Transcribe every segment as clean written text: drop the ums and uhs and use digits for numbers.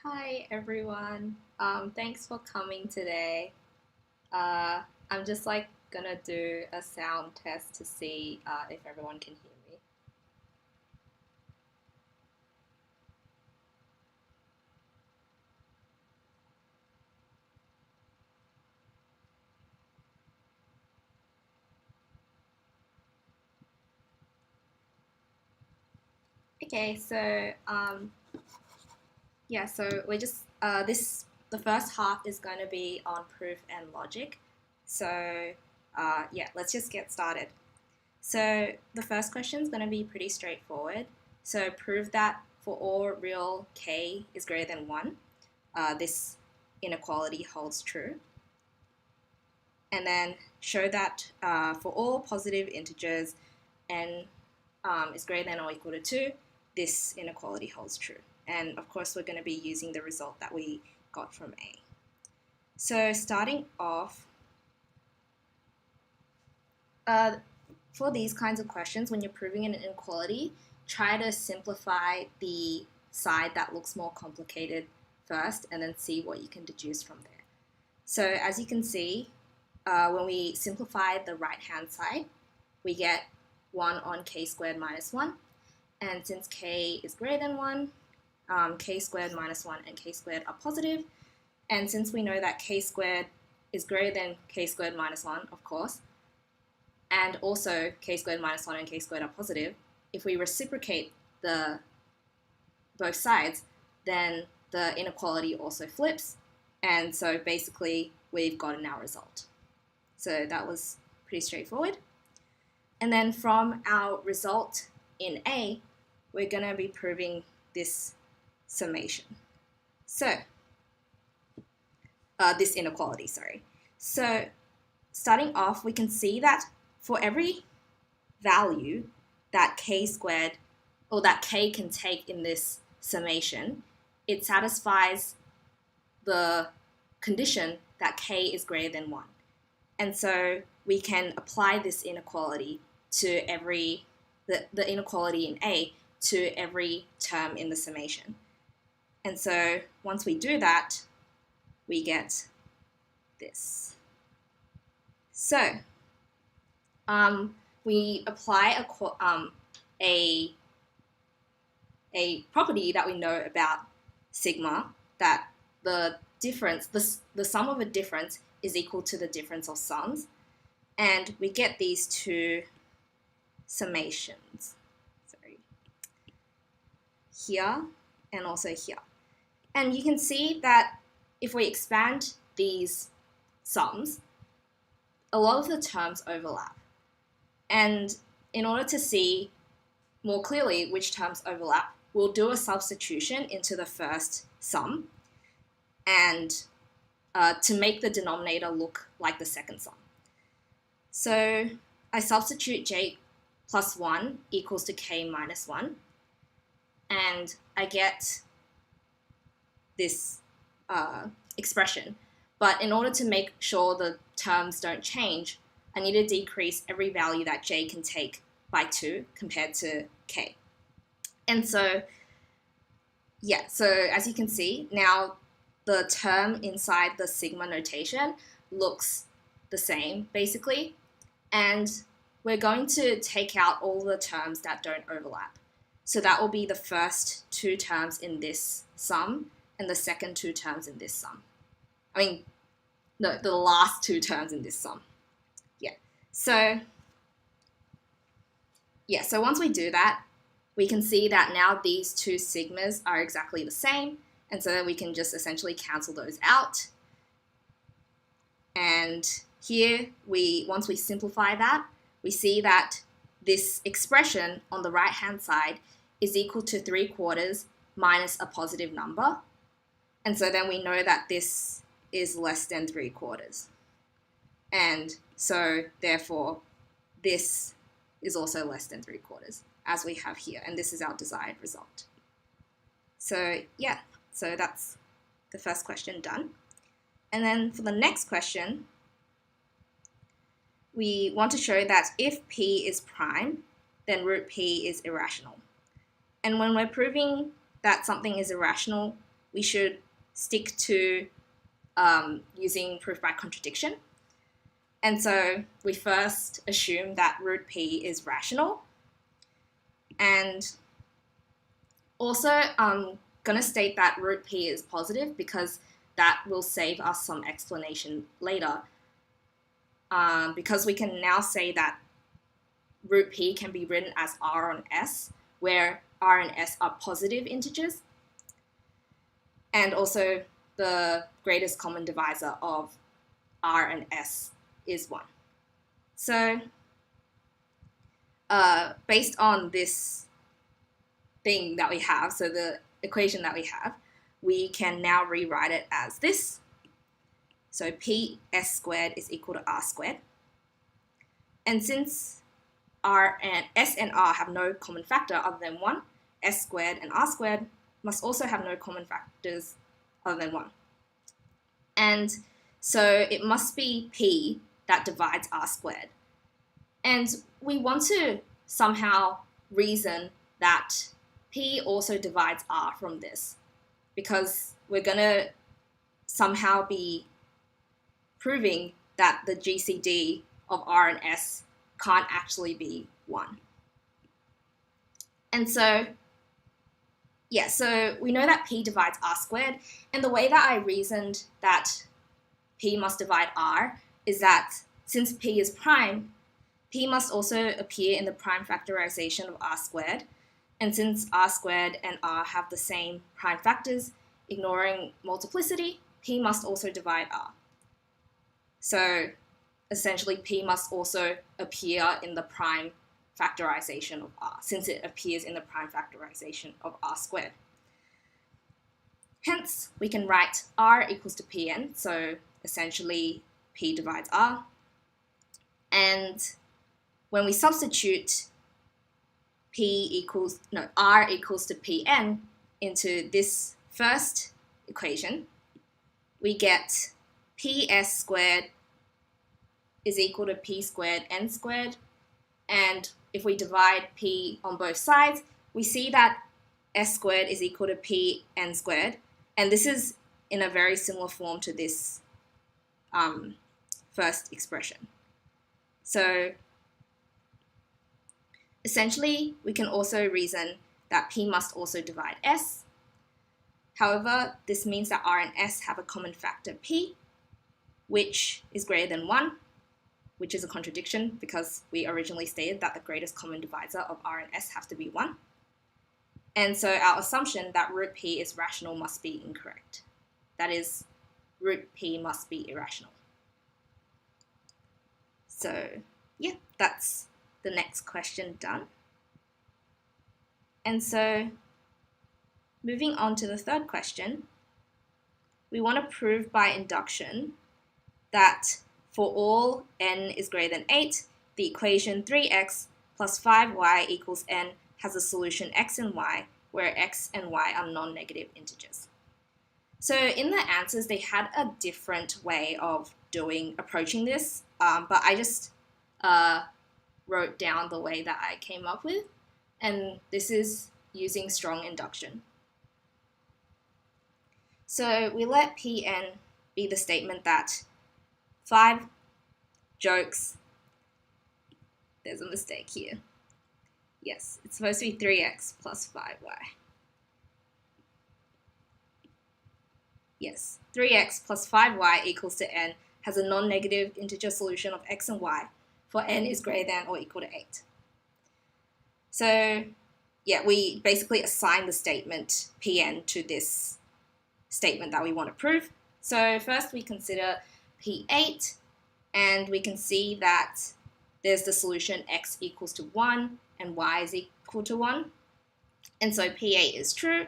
Hi everyone. Thanks for coming today. I'm just gonna do a sound test to see if everyone can hear me. Okay, so yeah, so we're just the first half is going to be on proof and logic. So yeah, let's just get started. So the first question is going to be pretty straightforward. So prove that for all real k is greater than 1, this inequality holds true. And then show that for all positive integers n is greater than or equal to 2, this inequality holds true. And of course, we're going to be using the result that we got from A. So starting off, for these kinds of questions, when you're proving an inequality, try to simplify the side that looks more complicated first and then see what you can deduce from there. So as you can see, when we simplify the right-hand side, we get 1 on k squared minus 1. And since k is greater than 1, k squared minus 1 and k squared are positive. And since we know that k squared is greater than k squared minus 1, of course, and also k squared minus 1 and k squared are positive, if we reciprocate both sides, then the inequality also flips. And so basically, we've gotten our result. So that was pretty straightforward. And then from our result in A, we're going to be proving this summation. So, this inequality, sorry. So, starting off, we can see that for every value that k squared, or that k can take in this summation, it satisfies the condition that k is greater than 1. And so we can apply this inequality to the inequality in A to every term in the summation. And so once we do that, we get this. So we apply a property that we know about sigma, that the difference, the sum of a difference is equal to the difference of sums, and we get these two summations. Sorry, here and also here. And you can see that if we expand these sums, a lot of the terms overlap. And in order to see more clearly which terms overlap, we'll do a substitution into the first sum and to make the denominator look like the second sum. So I substitute j plus 1 equals to k minus 1, and I get this expression. But in order to make sure the terms don't change, I need to decrease every value that j can take by 2 compared to k. And so, yeah, so as you can see, now the term inside the sigma notation looks the same, basically. And we're going to take out all the terms that don't overlap. So that will be the first two terms in this sum and the second two terms in this sum. I mean, no, the last two terms in this sum. Yeah. So once we do that, we can see that now these two sigmas are exactly the same, and so then we can just essentially cancel those out. And here, once we simplify that, we see that this expression on the right-hand side is equal to 3/4 minus a positive number. And so then we know that this is less than 3/4. And so therefore, this is also less than 3/4, as we have here. And this is our desired result. So yeah, so that's the first question done. And then for the next question, we want to show that if P is prime, then root P is irrational. And when we're proving that something is irrational, we should stick to using proof by contradiction. And so we first assume that root p is rational. And also I'm going to state that root p is positive because that will save us some explanation later. Because we can now say that root p can be written as r on s, where r and s are positive integers. And also the greatest common divisor of r and s is 1. So based on this thing that we have, so the equation that we have, we can now rewrite it as this. So ps squared is equal to r squared. And since r and s and r have no common factor other than 1, s squared and r squared must also have no common factors other than 1. And so it must be p that divides r squared. And we want to somehow reason that p also divides r from this, because we're going to somehow be proving that the GCD of r and s can't actually be 1. And so, yeah, so we know that p divides r squared, and the way that I reasoned that p must divide r is that since p is prime, p must also appear in the prime factorization of r squared, and since r squared and r have the same prime factors, ignoring multiplicity, p must also divide r. So essentially p must also appear in the prime factorization of r, since it appears in the prime factorization of r squared. Hence, we can write r equals to pn, so essentially p divides r. And when we substitute r equals to pn into this first equation, we get ps squared is equal to p squared n squared. And if we divide p on both sides, we see that s squared is equal to p n squared. And this is in a very similar form to this first expression. So essentially, we can also reason that p must also divide s. However, this means that r and s have a common factor p, which is greater than 1, which is a contradiction because we originally stated that the greatest common divisor of r and s have to be 1. And so our assumption that root p is rational must be incorrect. That is, root p must be irrational. So yeah, that's the next question done. And so moving on to the third question, we want to prove by induction that for all n is greater than 8, the equation 3x plus 5y equals n has a solution x and y, where x and y are non-negative integers. So in the answers, they had a different way of approaching this, but I just wrote down the way that I came up with, and this is using strong induction. So we let Pn be the statement that 5 jokes, there's a mistake here. Yes, it's supposed to be 3x plus 5y. Yes, 3x plus 5y equals to n has a non-negative integer solution of x and y for n is greater than or equal to 8. So yeah, we basically assign the statement Pn to this statement that we want to prove. So first we consider P8, and we can see that there's the solution x equals to 1 and y is equal to 1. And so P8 is true.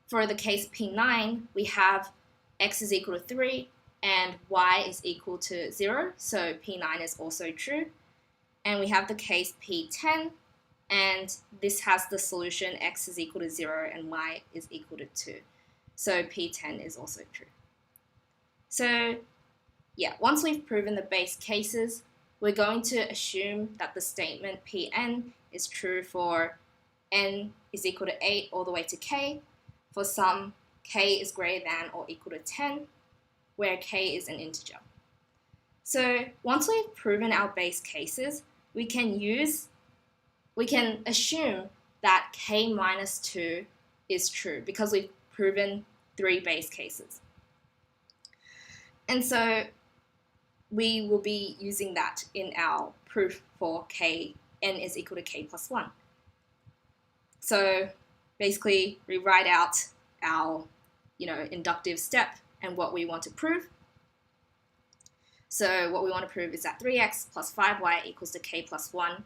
For the case P9, we have x is equal to 3 and y is equal to 0. So P9 is also true. And we have the case P10, and this has the solution x is equal to 0 and y is equal to 2. So P10 is also true. So yeah, once we've proven the base cases, we're going to assume that the statement Pn is true for n is equal to 8 all the way to k, for some k is greater than or equal to 10, where k is an integer. So once we've proven our base cases, we can assume that k minus 2 is true because we've proven 3 base cases. And so we will be using that in our proof for n is equal to k plus 1. So basically, we write out our inductive step and what we want to prove. So what we want to prove is that 3x plus 5y equals to k plus 1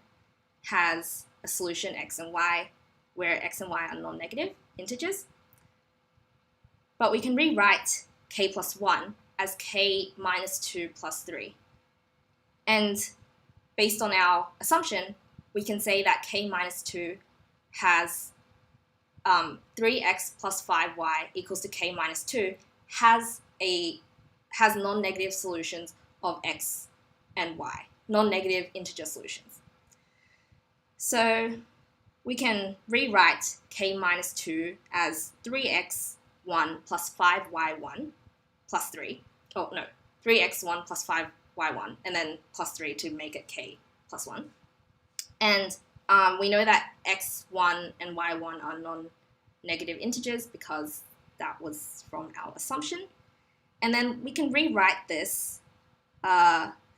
has a solution x and y, where x and y are non-negative integers. But we can rewrite k plus 1 as k minus 2 plus 3. And based on our assumption, we can say that k minus 2 has 3x plus 5y equals to k minus 2 has non-negative solutions of x and y, non-negative integer solutions. So we can rewrite k minus 2 as 3x1 plus 5y1 plus 3. Oh, no, 3x1 plus 5y1, and then plus 3 to make it k plus 1. And we know that x1 and y1 are non-negative integers because that was from our assumption. And then we can rewrite this.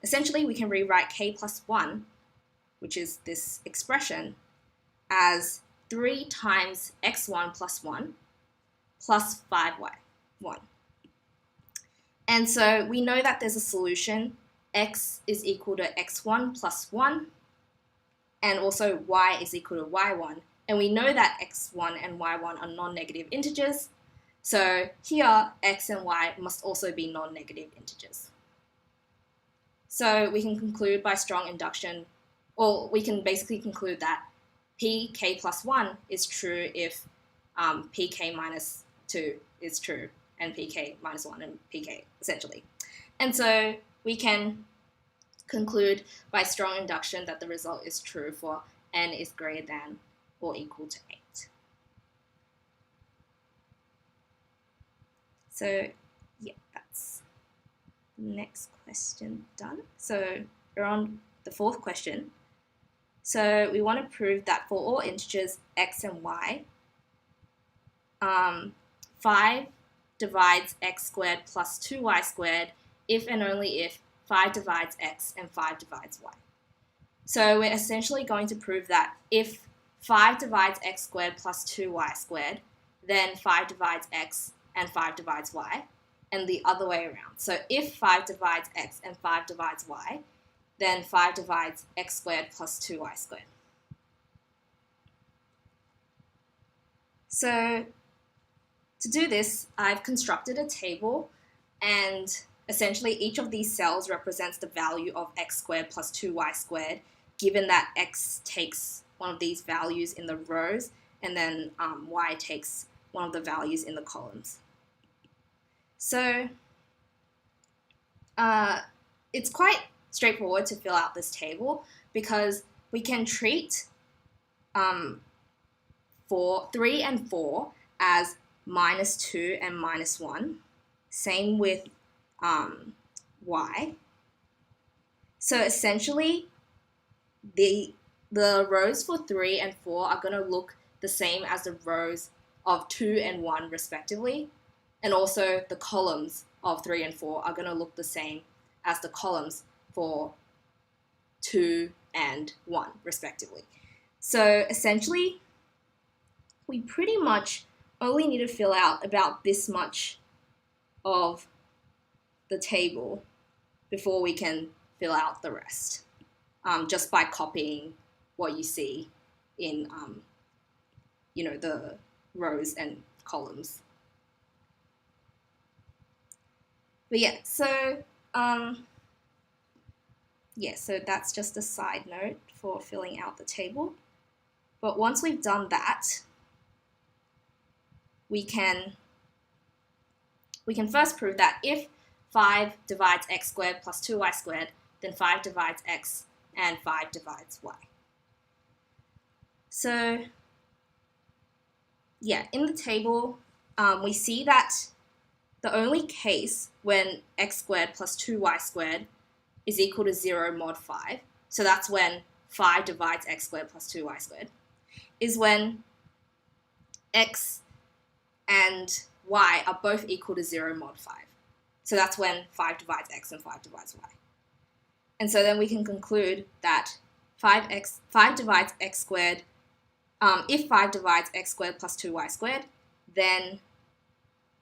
Essentially, we can rewrite k plus 1, which is this expression, as 3 times x1 plus 1 plus 5y1. And so we know that there's a solution, x is equal to x1 plus 1, and also y is equal to y1. And we know that x1 and y1 are non-negative integers. So here, x and y must also be non-negative integers. So we can conclude by strong induction, or we can basically conclude that pk plus 1 is true if pk minus 2 is true, and pk minus 1 and pk, essentially. And so we can conclude by strong induction that the result is true for n is greater than or equal to 8. So yeah, that's the next question done. So we're on the fourth question. So we want to prove that for all integers x and y, 5 divides x squared plus 2y squared if and only if 5 divides x and 5 divides y. So we're essentially going to prove that if 5 divides x squared plus 2y squared, then 5 divides x and 5 divides y, and the other way around. So if 5 divides x and 5 divides y, then 5 divides x squared plus 2y squared. So to do this, I've constructed a table, and essentially each of these cells represents the value of x squared plus 2y squared, given that x takes one of these values in the rows, and then y takes one of the values in the columns. So it's quite straightforward to fill out this table because we can treat 3 and 4 as minus 2 and minus 1. Same with y. So essentially, the rows for 3 and 4 are going to look the same as the rows of 2 and 1 respectively, and also the columns of 3 and 4 are going to look the same as the columns for 2 and 1 respectively. So essentially, we pretty much only need to fill out about this much of the table before we can fill out the rest, just by copying what you see in the rows and columns. But yeah, so so that's just a side note for filling out the table. But once we've done that, we can first prove that if 5 divides x squared plus 2y squared, then 5 divides x and 5 divides y. So yeah, in the table, we see that the only case when x squared plus 2y squared is equal to 0 mod 5, so that's when 5 divides x squared plus 2y squared, is when x and y are both equal to 0 mod 5. So that's when 5 divides x and 5 divides y. And so then we can conclude that 5 divides x squared, if 5 divides x squared plus 2y squared, then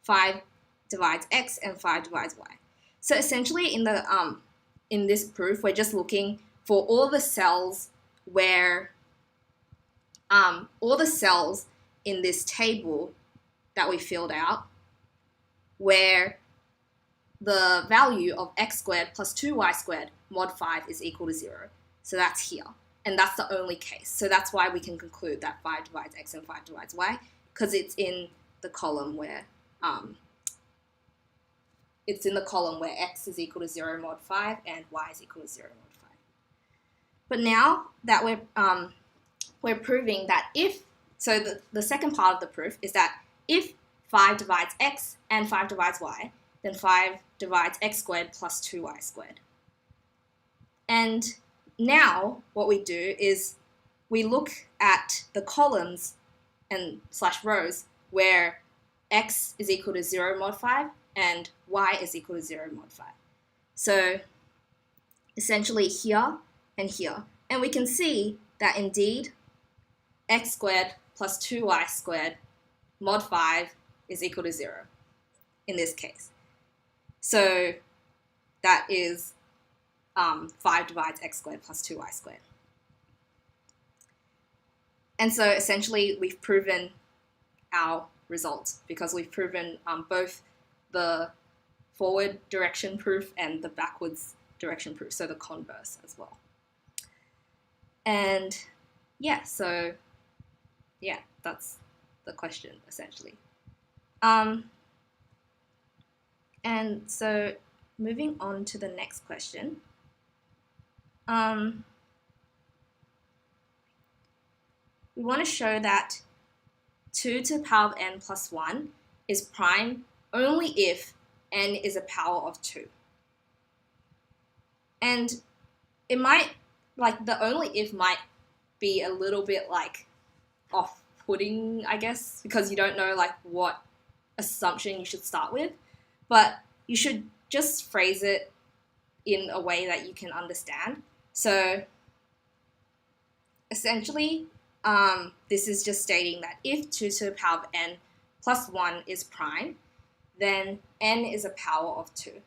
5 divides x and 5 divides y. So essentially in this proof, we're just looking for all the cells where, all the cells in this table that we filled out where the value of x squared plus 2y squared mod 5 is equal to 0. So that's here. And that's the only case. So that's why we can conclude that 5 divides x and 5 divides y, because it's in the column where x is equal to 0 mod 5 and y is equal to 0 mod 5. But now that we're proving that so the second part of the proof is that if 5 divides x and 5 divides y, then 5 divides x squared plus 2y squared. And now what we do is we look at the columns and / rows where x is equal to 0 mod 5 and y is equal to 0 mod 5. So essentially here and here. And we can see that indeed x squared plus 2y squared mod 5 is equal to 0 in this case. So that is 5 divides x squared plus 2y squared. And so essentially we've proven our result because we've proven both the forward direction proof and the backwards direction proof, so the converse as well. And yeah, so yeah, that's the question essentially. And so moving on to the next question. We want to show that 2 to the power of n plus 1 is prime only if n is a power of 2. And it might, the only if might be a little bit off-putting, I guess, because you don't know what assumption you should start with, but you should just phrase it in a way that you can understand. So essentially, this is just stating that if 2 to the power of n plus 1 is prime, then n is a power of 2.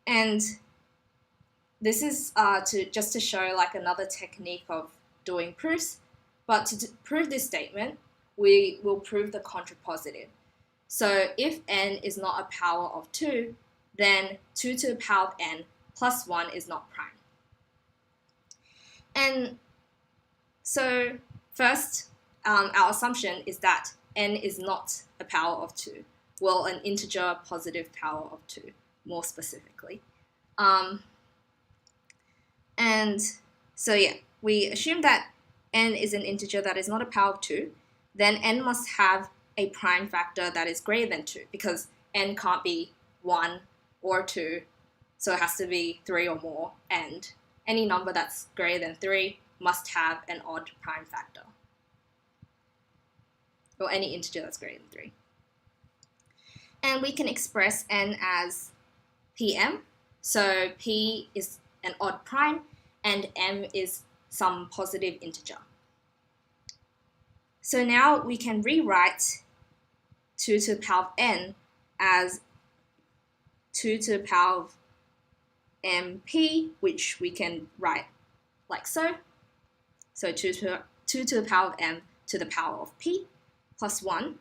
And this is just to show another technique of doing proofs, but to prove this statement, we will prove the contrapositive. So if n is not a power of 2, then 2 to the power of n plus 1 is not prime. And so first, our assumption is that n is not a power of 2. Well, an integer positive power of 2, more specifically. And so yeah, we assume that n is an integer that is not a power of 2, then n must have a prime factor that is greater than 2, because n can't be 1 or 2, so it has to be 3 or more, and any number that's greater than 3 must have an odd prime factor, or any integer that's greater than 3. And we can express n as Pm, so P is an odd prime, and M is some positive integer. So now we can rewrite 2 to the power of n as 2 to the power of mp, which we can write like so. So 2 to the power of m to the power of p plus 1.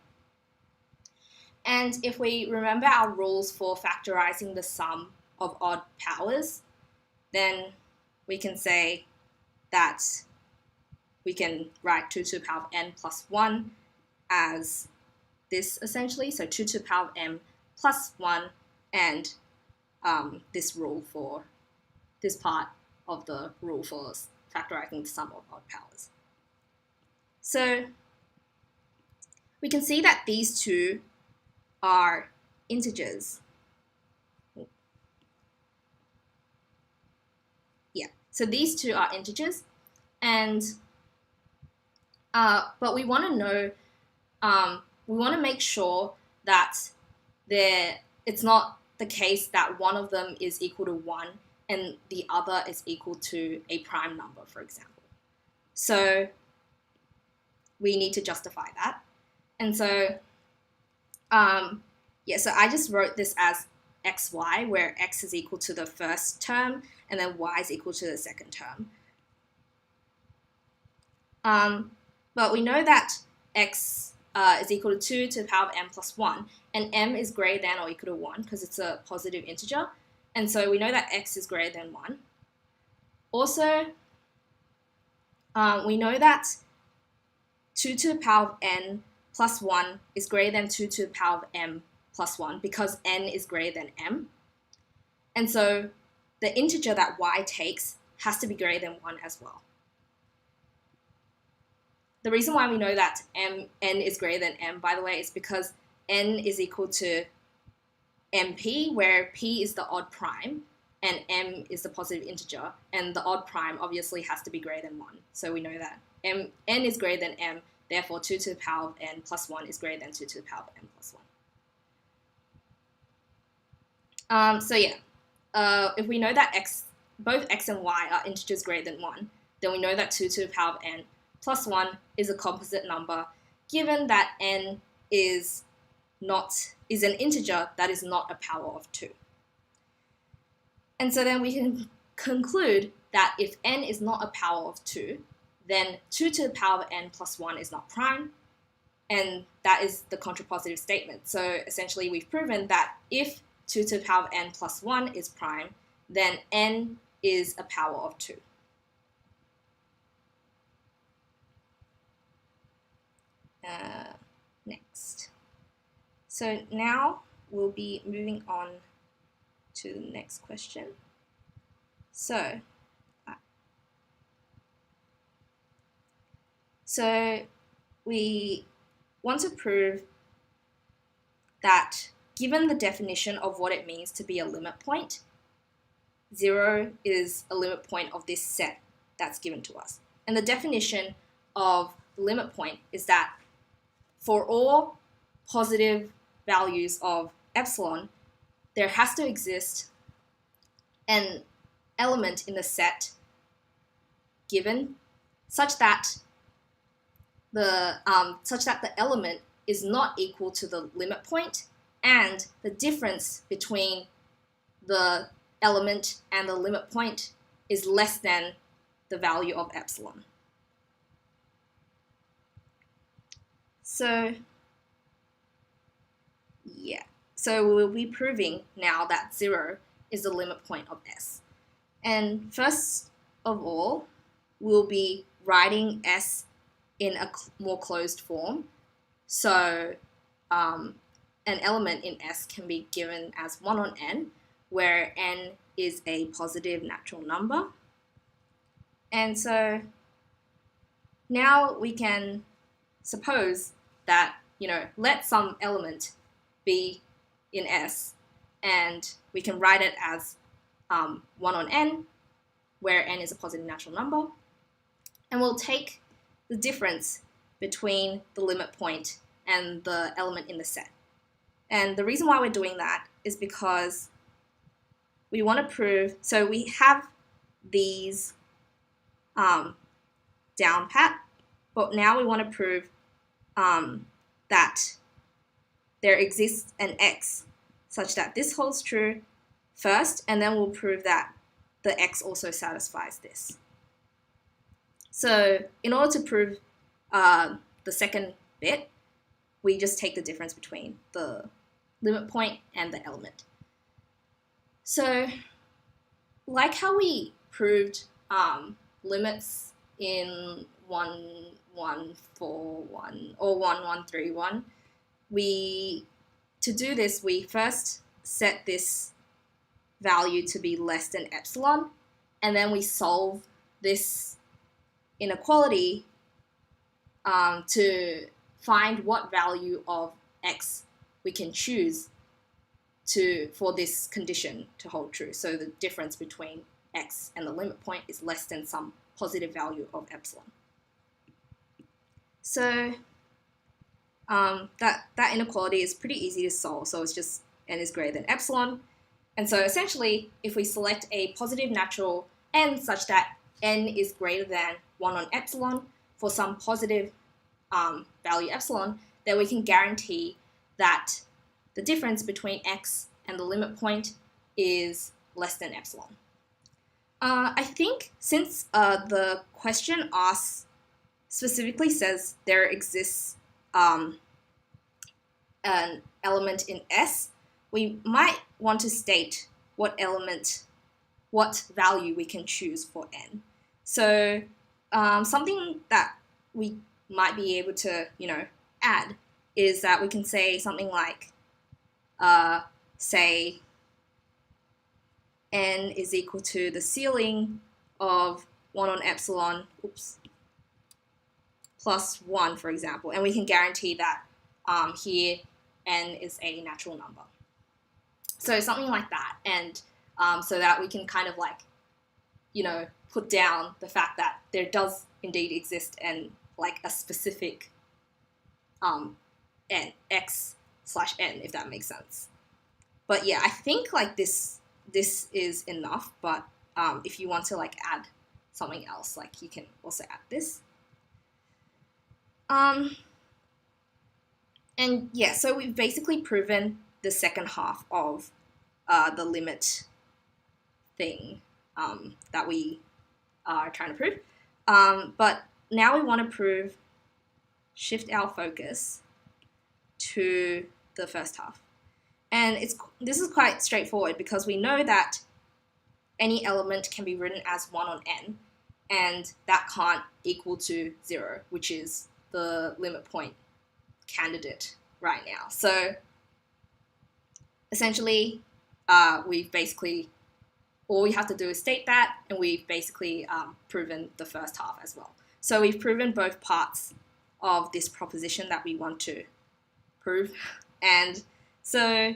And if we remember our rules for factorizing the sum of odd powers, then we can say that we can write 2 to the power of n plus 1 as this essentially, so 2 to the power of m plus 1, and this rule for this part of the rule for factorizing the sum of odd powers. So we can see that these two are integers. Yeah, so these two are integers, and but we want to know, we want to make sure that it's not the case that one of them is equal to 1 and the other is equal to a prime number, for example. So we need to justify that. And so, so I just wrote this as xy, where x is equal to the first term and then y is equal to the second term. But we know that x is equal to 2 to the power of m plus 1, and m is greater than or equal to 1 because it's a positive integer, and so we know that x is greater than 1. Also, we know that 2 to the power of n plus 1 is greater than 2 to the power of m plus 1 because n is greater than m, and so the integer that y takes has to be greater than 1 as well. The reason why we know that n is greater than m, by the way, is because n is equal to mp, where p is the odd prime and m is the positive integer, and the odd prime obviously has to be greater than 1. So we know that n is greater than m, therefore 2 to the power of n plus 1 is greater than 2 to the power of n plus 1. If we know that both x and y are integers greater than 1, then we know that 2 to the power of n plus 1 is a composite number, given that n is an integer that is not a power of 2. And so then we can conclude that if n is not a power of 2, then 2 to the power of n plus 1 is not prime, and that is the contrapositive statement. So essentially we've proven that if 2 to the power of n plus 1 is prime, then n is a power of 2. Next. So now we'll be moving on to the next question. So we want to prove that given the definition of what it means to be a limit point, 0 is a limit point of this set that's given to us. And the definition of the limit point is that for all positive values of epsilon, there has to exist an element in the set given such that the element is not equal to the limit point, and the difference between the element and the limit point is less than the value of epsilon. So we'll be proving now that 0 is the limit point of S. And first of all, we'll be writing S in a more closed form. So an element in S can be given as 1 on n, where n is a positive natural number. And so now we can suppose that, let some element be in S, and we can write it as 1 on n, where n is a positive natural number, and we'll take the difference between the limit point and the element in the set. And the reason why we're doing that is because we want to prove, so we have these down pat, but now we want to prove that there exists an x such that this holds true first, and then we'll prove that the x also satisfies this. So in order to prove the second bit, we just take the difference between the limit point and the element. So like how we proved limits in 1141 or 1131, to do this, we first set this value to be less than epsilon, and then we solve this inequality find what value of x we can choose for this condition to hold true. So the difference between x and the limit point is less than some positive value of epsilon. So that inequality is pretty easy to solve. So it's just n is greater than epsilon. And so essentially, if we select a positive natural n such that n is greater than 1 on epsilon for some positive value epsilon, then we can guarantee that the difference between x and the limit point is less than epsilon. I think since the question asks specifically says there exists an element in S, we might want to state what value we can choose for n. So something that we might be able to, add is that we can say something like, say, n is equal to the ceiling of 1 on epsilon, plus 1, for example, and we can guarantee that here n is a natural number. So something like that, and so that we can kind of put down the fact that there does indeed exist a specific n, x/n, if that makes sense. But yeah, I think this is enough, but if you want to add something else, you can also add this. And yeah, so we've basically proven the second half of the limit thing that we are trying to prove. But now we want to shift our focus to the first half. And this is quite straightforward because we know that any element can be written as 1 on n, and that can't equal to 0, which is the limit point candidate right now. So essentially, all we have to do is state that, and we've basically proven the first half as well. So we've proven both parts of this proposition that we want to prove, and so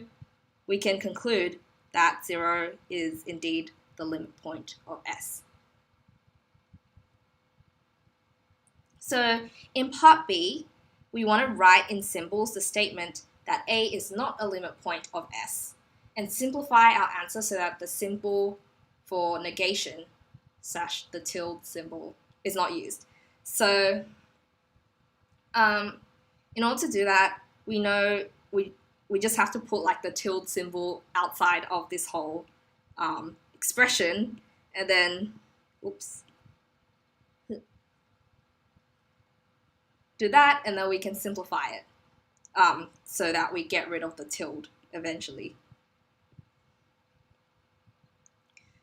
we can conclude that 0 is indeed the limit point of S. So in part B, we want to write in symbols the statement that A is not a limit point of S, and simplify our answer so that the symbol for negation / the tilde symbol is not used. So in order to do that, we know we just have to put the tilde symbol outside of this whole expression, and then, do that, and then we can simplify it so that we get rid of the tilde eventually.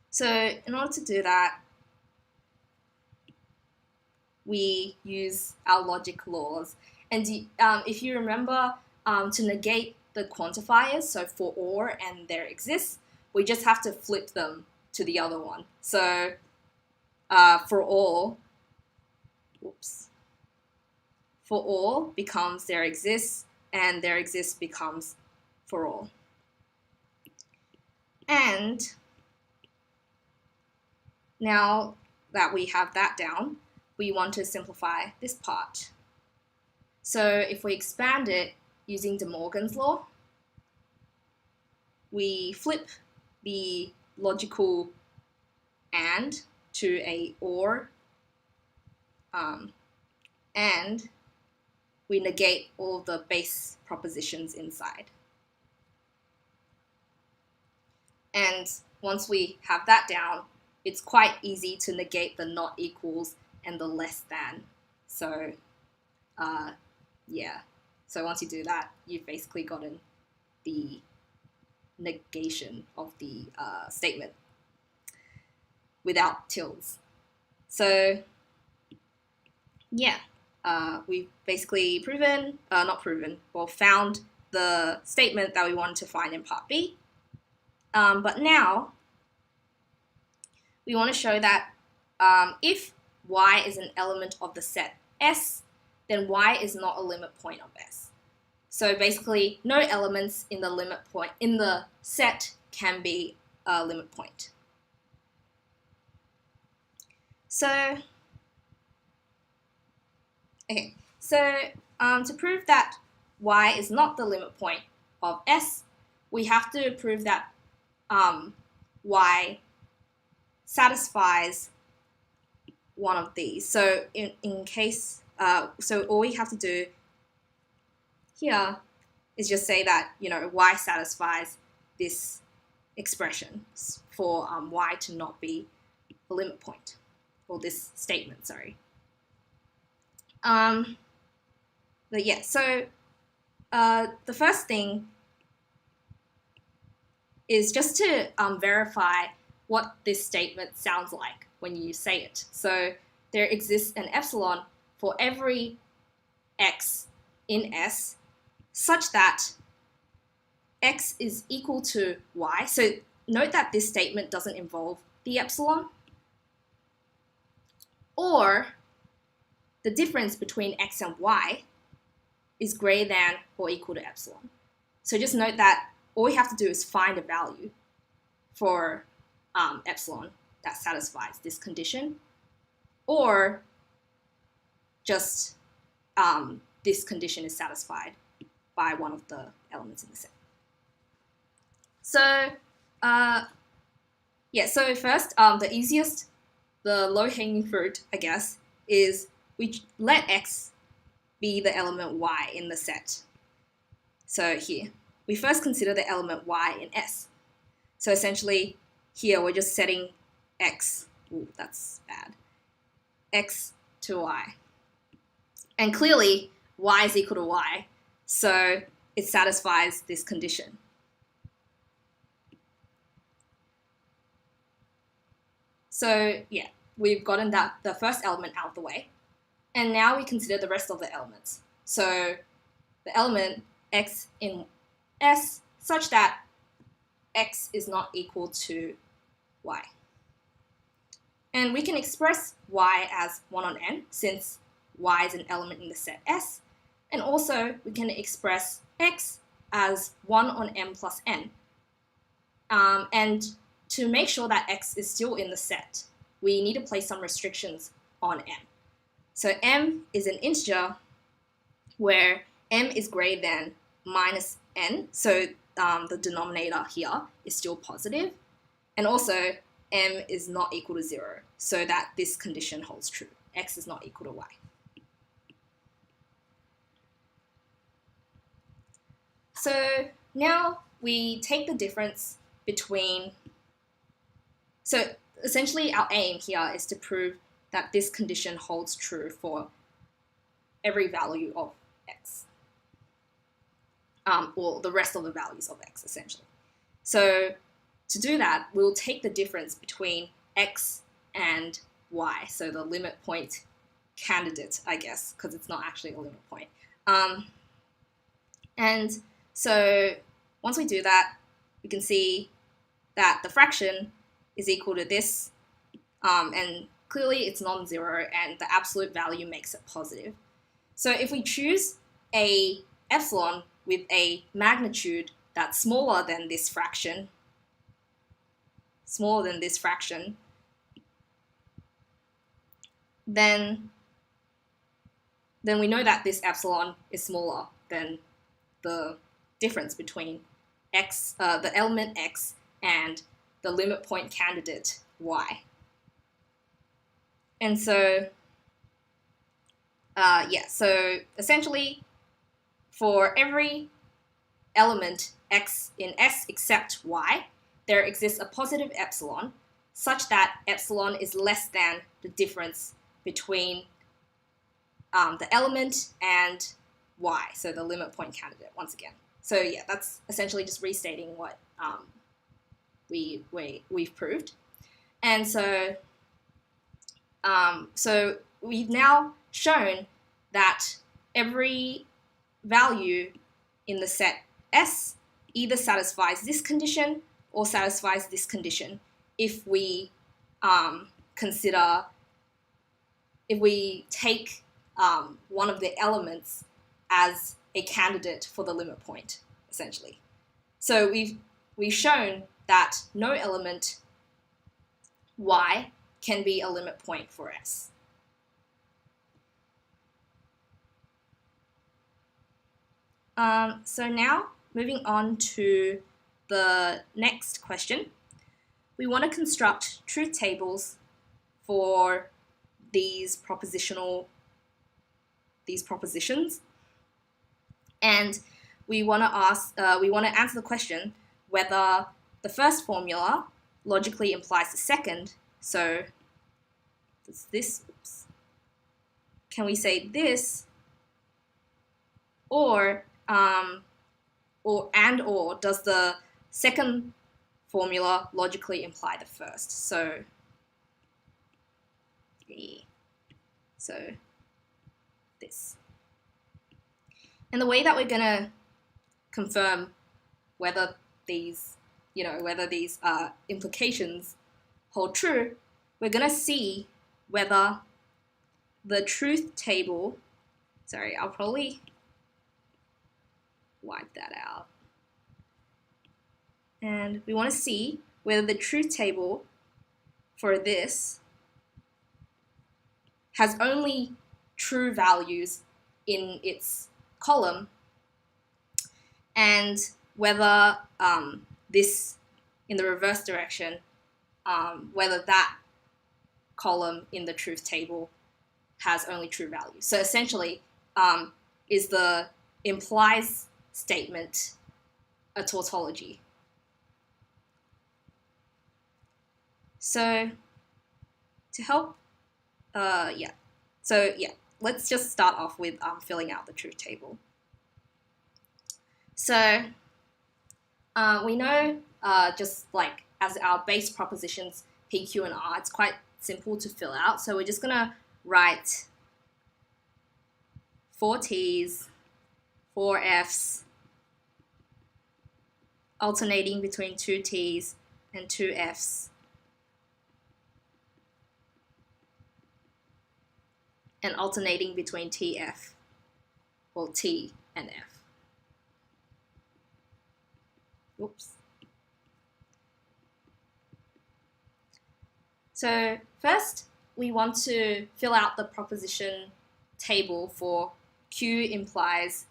So in order to do that, we use our logic laws. And if you remember, to negate the quantifiers, so for or and there exists, we just have to flip them to the other one. So for all becomes there exists, and there exists becomes for all. And now that we have that down, we want to simplify this part. So if we expand it using De Morgan's law, we flip the logical and to a or, and we negate all the base propositions inside. And once we have that down, it's quite easy to negate the not equals and the less than. So yeah, so once you do that, you've basically gotten the negation of the statement without tildes. So yeah, we've basically found the statement that we wanted to find in part B. But now we want to show that if y is an element of the set S, then y is not a limit point of S. So basically, no elements in the limit point in the set can be a limit point. So, to prove that y is not the limit point of S, we have to prove that y satisfies one of these. So so all we have to do here is just say that, y satisfies this expression for y to not be a limit point, or this statement, sorry. But yeah, so the first thing is just to verify what this statement sounds like when you say it. So there exists an epsilon for every x in S such that x is equal to y. So note that this statement doesn't involve the epsilon, or the difference between x and y is greater than or equal to epsilon. So just note that all we have to do is find a value for epsilon that satisfies this condition, or just this condition is satisfied by one of the elements in the set. So so first, the low-hanging fruit, I guess, is we let x be the element y in the set. So here, we first consider the element y in S. So essentially, here we're just setting x, that's bad, x to y. And clearly, y is equal to y, so it satisfies this condition. So yeah, we've gotten the first element out of the way. And now we consider the rest of the elements. So the element x in S such that x is not equal to y. And we can express y as 1 on n, since y is an element in the set S. And also, we can express x as 1 on m plus n. And to make sure that x is still in the set, we need to place some restrictions on m. So m is an integer where m is greater than minus n, so the denominator here is still positive, and also m is not equal to 0, so that this condition holds true. X is not equal to y. So now we take the difference between, so essentially our aim here is to prove that this condition holds true for every value of x, or the rest of the values of x, essentially. So to do that, we'll take the difference between x and y, so the limit point candidate, I guess, because it's not actually a limit point. And so once we do that, we can see that the fraction is equal to this, and clearly it's non-zero, and the absolute value makes it positive. So if we choose a epsilon with a magnitude that's smaller than this fraction, then we know that this epsilon is smaller than the difference between x, the element x, and the limit point candidate y. And so, so essentially, for every element x in S except y, there exists a positive epsilon such that epsilon is less than the difference between the element and y, so the limit point candidate once again. So yeah, that's essentially just restating what we've proved. And so, so we've now shown that every value in the set S either satisfies this condition or satisfies this condition if we take one of the elements as a candidate for the limit point, essentially. So we've shown that no element y can be a limit point for S. So now, moving on to the next question, we want to construct truth tables for these propositions, and we want to answer the question whether the first formula logically implies the second. So does this? Oops, can we say this, or does the second formula logically imply the first? So this. And the way that we're gonna confirm whether these implications hold true, we're gonna see whether the truth table. Sorry, I'll probably wipe that out. And we want to see whether the truth table for this has only true values in its column, and whether this in the reverse direction, whether that column in the truth table has only true values. So essentially, is the implies statement a tautology? So to help, let's just start off with filling out the truth table. So we know just like as our base propositions P, Q, and R, it's quite simple to fill out. So we're just gonna write 4 T's, 4 F's, alternating between 2 T's and 2 F's, and alternating between TF, or T and F. Oops. So first, we want to fill out the proposition table for Q implies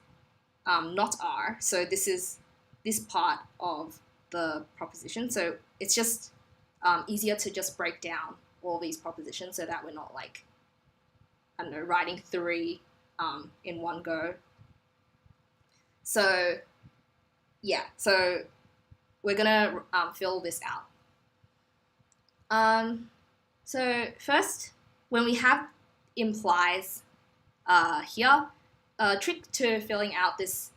not R. So this is this part of the proposition. So it's just easier to just break down all these propositions so that we're not like, I don't know, writing 3 in one go. So yeah, so we're gonna fill this out. So first, when we have implies here, a trick to filling out this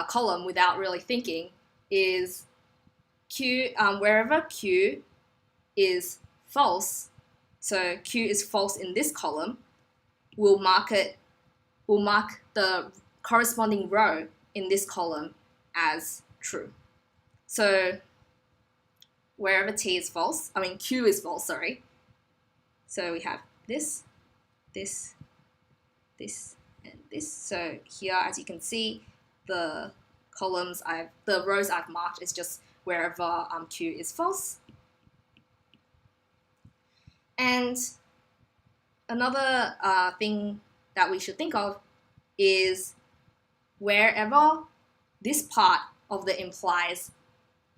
column without really thinking is Q, wherever Q is false, so Q is false in this column, we'll mark the corresponding row in this column as true. So wherever T is false, Q is false, sorry. So we have this, this, this, and this. So here, as you can see, the rows I've marked is just wherever Q is false. And another thing that we should think of is wherever this part of the implies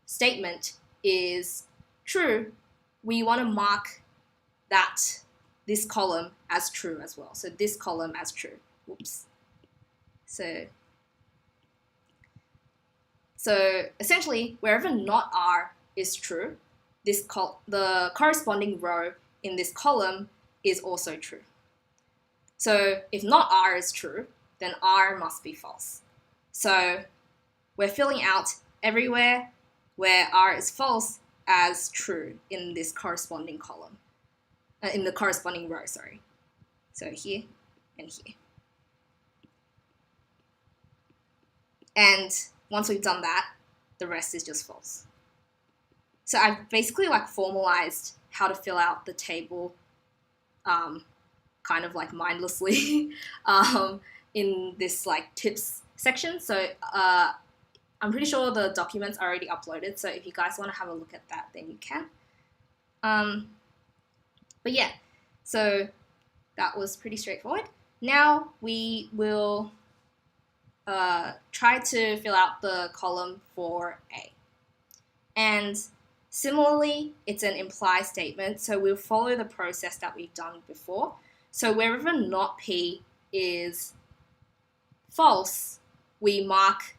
statement is true, we want to mark this column as true as well. So this column as true. Oops. So essentially, wherever not R is true, the corresponding row in this column is also true. So if not R is true, then R must be false. So we're filling out everywhere where R is false as true in this corresponding column, in the corresponding row, sorry. So here and here. And once we've done that, the rest is just false. So I've basically formalized how to fill out the table kind of like mindlessly in this like tips section. So I'm pretty sure the document's already uploaded. So if you guys want to have a look at that, then you can. But yeah, so that was pretty straightforward. Now we will try to fill out the column for A. And similarly, it's an implied statement, so we'll follow the process that we've done before. So wherever not P is false, we mark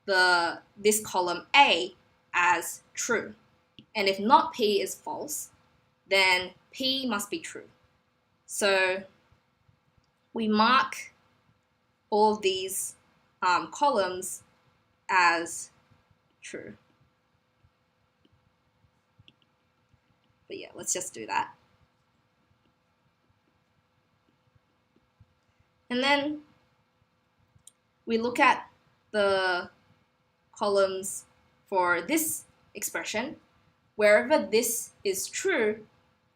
this column A as true. And if not P is false, then P must be true. So we mark all of these columns as true. But yeah, let's just do that. And then we look at the columns for this expression. Wherever this is true,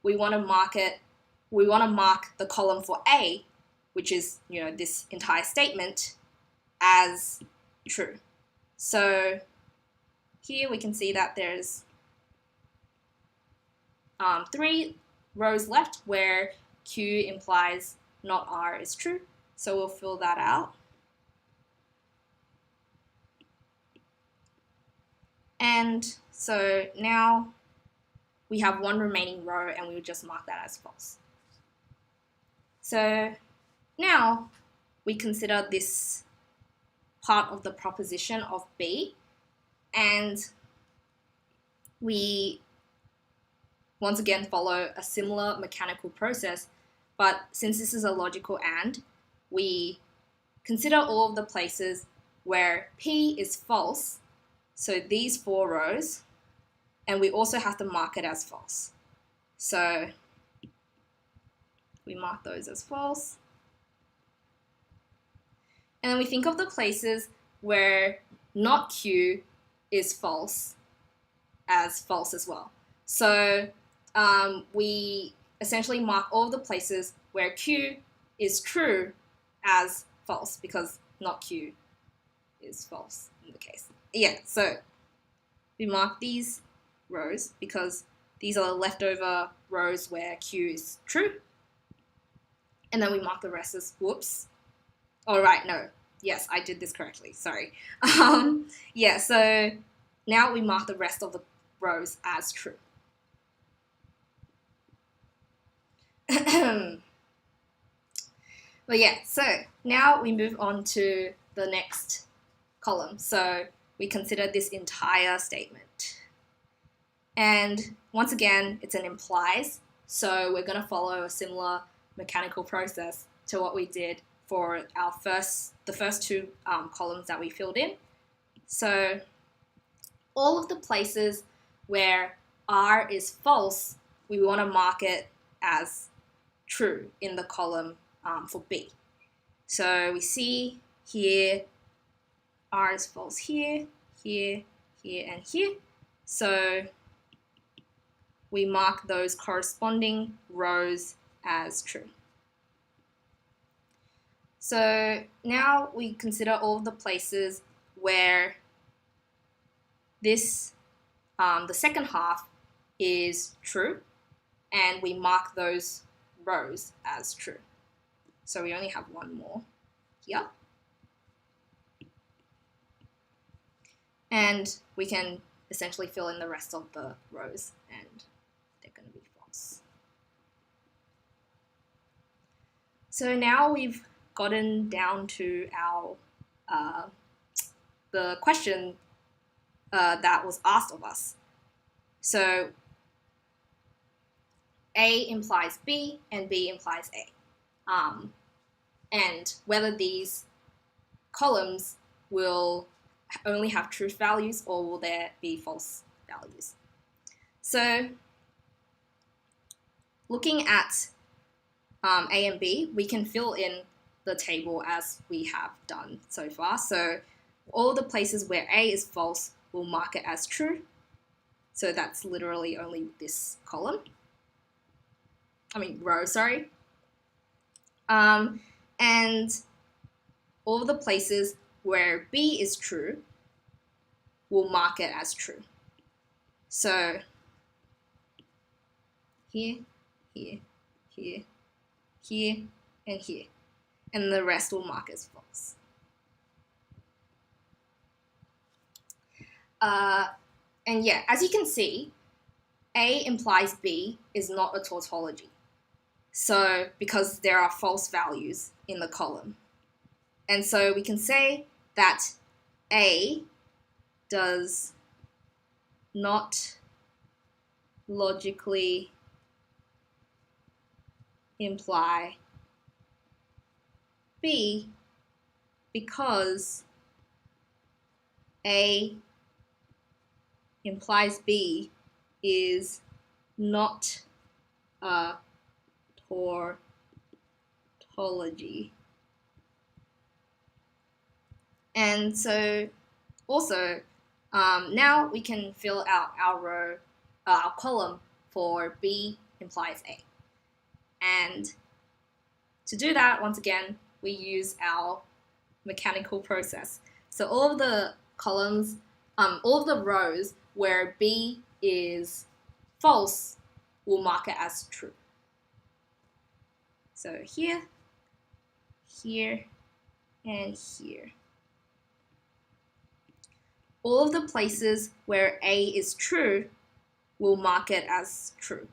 we want to mark the column for A, which is, this entire statement, as true. So here we can see that there's 3 rows left where Q implies not R is true. So we'll fill that out. And so now we have 1 remaining row and we'll just mark that as false. So now we consider this part of the proposition of B, and we once again follow a similar mechanical process, but since this is a logical AND, we consider all of the places where P is false, so these 4 rows, and we also have to mark it as false. So we mark those as false. And then we think of the places where not Q is false as false as well. So we essentially mark all the places where Q is true as false, because not Q is false in the case. Yeah, so we mark these rows because these are the leftover rows where Q is true. And then we mark the rest as, whoops. All right, no. Yes, I did this correctly, sorry. Yeah, so now we mark the rest of the rows as true. But yeah, so now we move on to the next column. So we consider this entire statement. And once again, it's an implies. So we're going to follow a similar mechanical process to what we did for the first 2 columns that we filled in. So all of the places where R is false, we want to mark it as true in the column for B. So we see here R is false here, here, here, and here. So we mark those corresponding rows as true. So now we consider all the places where this, the second half is true, and we mark those rows as true. So we only have 1 more here. And we can essentially fill in the rest of the rows, and they're going to be false. So now we've gotten down to our the question that was asked of us. So A implies B and B implies A. And whether these columns will only have truth values or will there be false values. So looking at A and B, we can fill in the table as we have done so far. So all the places where A is false, we'll mark it as true. So that's literally only this row, sorry. And all the places where B is true, we'll mark it as true. So here, here, here, here, and here. And the rest will mark as false. And yeah, as you can see, A implies B is not a tautology. So, because there are false values in the column. And so we can say that A does not logically imply B because A implies B is not a tautology. And so also now we can fill out our column for B implies A. And to do that, once again, we use our mechanical process. So all of the columns, all of the rows where B is false, we'll mark it as true. So here, here, and here. All of the places where A is true, we'll mark it as true.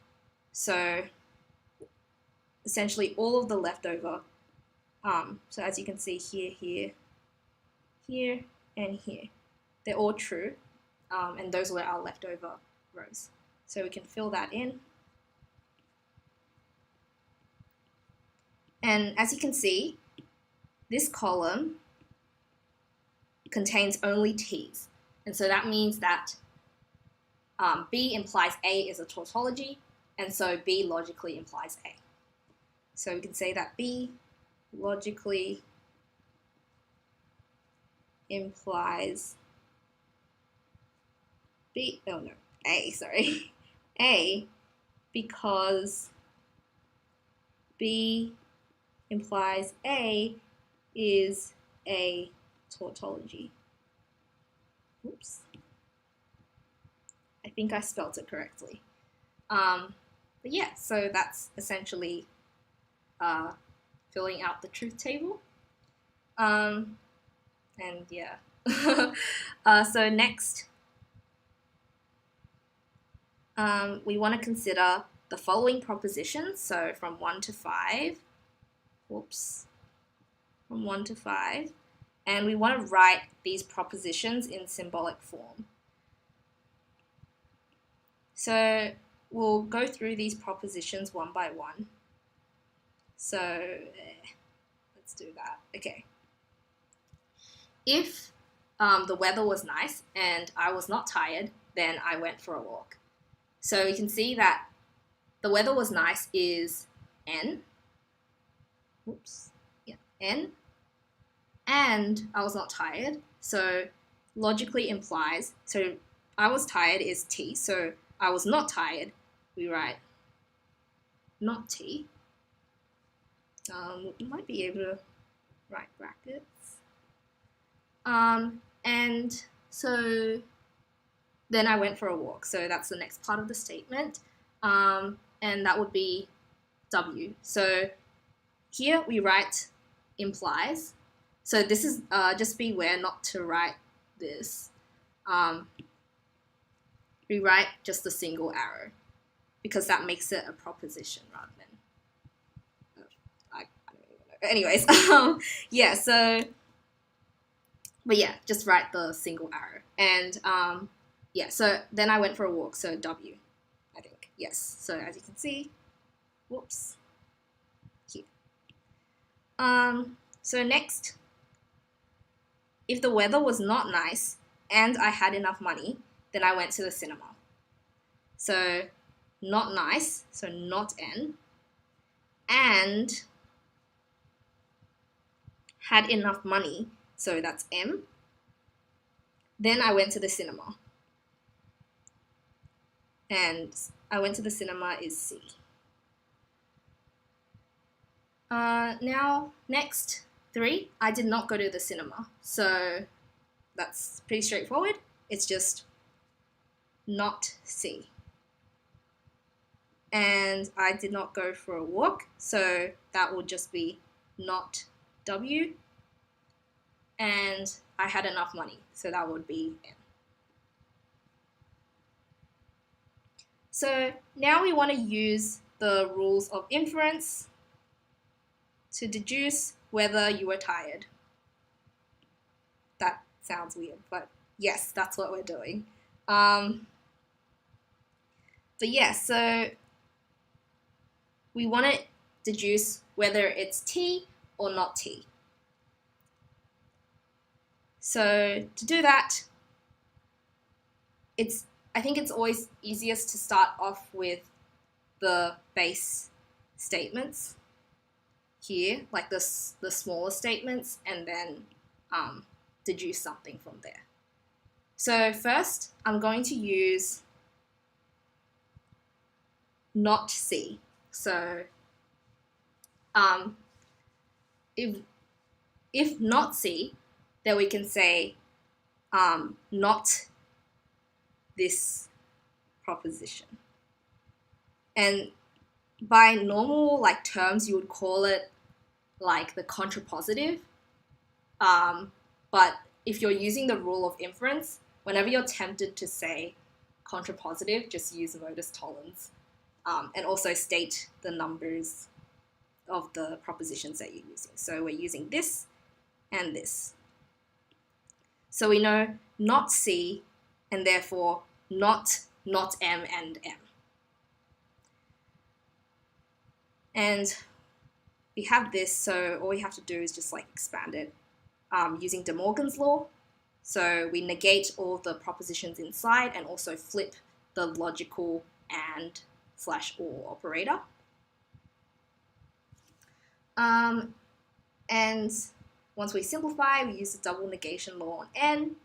So essentially all of the leftover, so as you can see here, here, here, and here, they're all true, and those were our leftover rows. So we can fill that in. And as you can see, this column contains only T's. And so that means that B implies A is a tautology, and so B logically implies A. So we can say that B logically implies A because B implies A is a tautology. Oops. I think I spelt it correctly. But yeah, so that's essentially filling out the truth table. And yeah. So next, we want to consider the following propositions. So from 1 to 5. Whoops. From 1 to 5. And we want to write these propositions in symbolic form. So we'll go through these propositions one by one. So let's do that. Okay. If the weather was nice and I was not tired, then I went for a walk. So you can see that the weather was nice is N. Oops. Yeah, N. And I was not tired, so logically implies, so I was tired is T, so I was not tired, we write not T. We might be able to write brackets. And so then I went for a walk, so that's the next part of the statement, and that would be W. So here we write implies. So this is, just beware not to write this. We write just a single arrow because that makes it a proposition rather than, I don't even know. Anyways, yeah, so, but yeah, just write the single arrow. And yeah, so then I went for a walk, so W, I think, yes. So as you can see, whoops, here. So next, if the weather was not nice and I had enough money, then I went to the cinema. So not nice, so not N, and had enough money, so that's M. Then I went to the cinema. And I went to the cinema is C. Now, next 3, I did not go to the cinema, so that's pretty straightforward. It's just not C. And I did not go for a walk, so that would just be not W. And I had enough money, so that would be N. So now we want to use the rules of inference to deduce whether you were tired. That sounds weird, but yes, that's what we're doing. But yeah, so we want to deduce whether it's T or not T. So to do that, I think it's always easiest to start off with the base statements here, like the smaller statements, and then deduce something from there. So first, I'm going to use not C. So if not C, then we can say not this proposition. And by normal terms, you would call it like the contrapositive. But if you're using the rule of inference, whenever you're tempted to say contrapositive, just use modus tollens, and also state the numbers of the propositions that you're using. So we're using this and this. So we know not C, and therefore not M and M. And we have this, so all we have to do is just expand it using De Morgan's law. So we negate all the propositions inside and also flip the logical and/or operator. And once we simplify, we use the double negation law on N.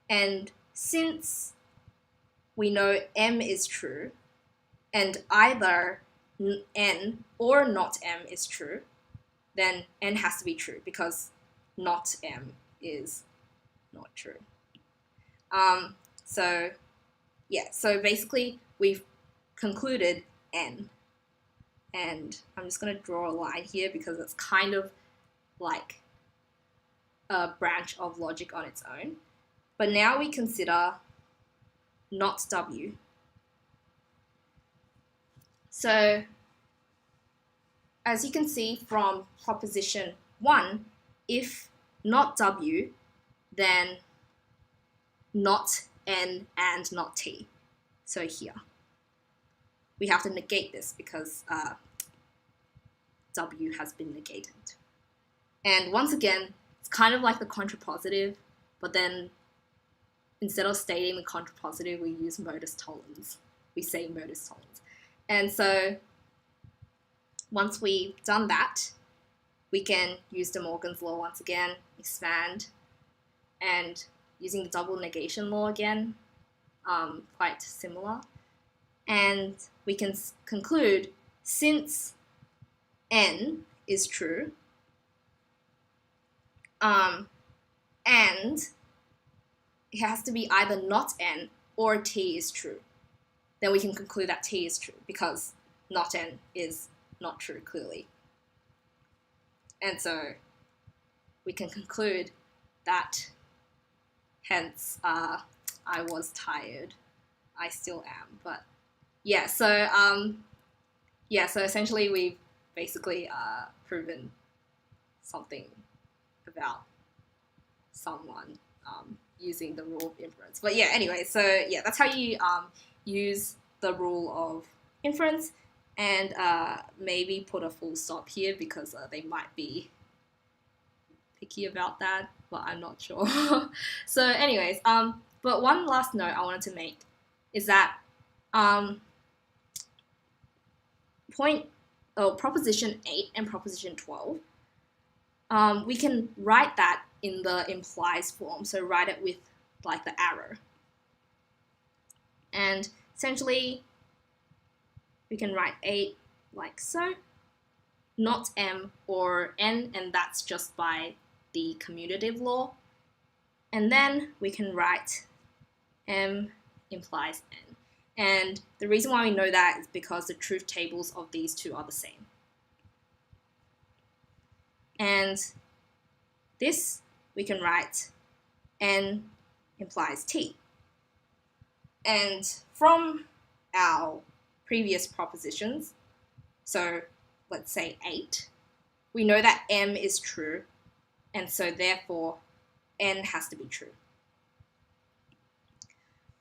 And since we know M is true, and either N or not M is true, then N has to be true because not M is not true. So basically we've concluded N. And I'm just going to draw a line here because it's kind of like a branch of logic on its own. But now we consider not W. So as you can see from proposition 1, if not W, then not N and not T. So here, we have to negate this because W has been negated. And once again, it's kind of like the contrapositive, but then instead of stating the contrapositive, we use modus tollens. We say modus tollens. And so once we've done that, we can use De Morgan's law once again, expand, and using the double negation law again, quite similar. And we can conclude, since N is true, and it has to be either not N or T is true, then we can conclude that T is true because not N is not true, clearly. And so we can conclude that hence I was tired. I still am, but yeah, so essentially we've basically proven something about someone using the rule of inference. But yeah, anyway, so yeah, that's how you use the rule of inference, and maybe put a full stop here because they might be picky about that, but I'm not sure. So anyways, but one last note I wanted to make is that proposition 8 and proposition 12, we can write that in the implies form, so write it with like the arrow. And essentially, we can write 8 like so, not m or n, and that's just by the commutative law. And then we can write m implies n. And the reason why we know that is because the truth tables of these two are the same. And this we can write n implies t. And from our previous propositions, so let's say 8, we know that m is true, and so therefore n has to be true.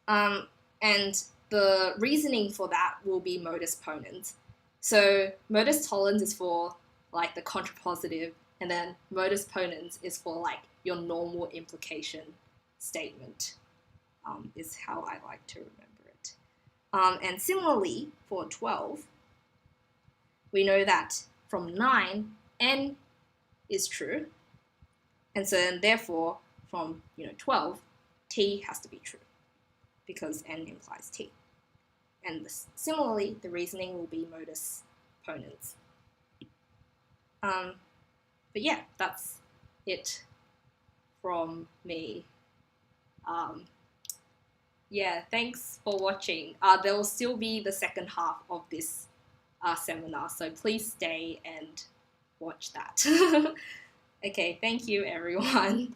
And the reasoning for that will be modus ponens. So modus tollens is for like the contrapositive, and then modus ponens is for like your normal implication statement, is how I like to remember it. And similarly for 12, we know that from 9, n is true, and so then therefore from 12, t has to be true, because n implies t. And similarly, the reasoning will be modus ponens. But yeah, that's it from me. Yeah, thanks for watching. There will still be the second half of this seminar, so please stay and watch that. Okay, thank you everyone.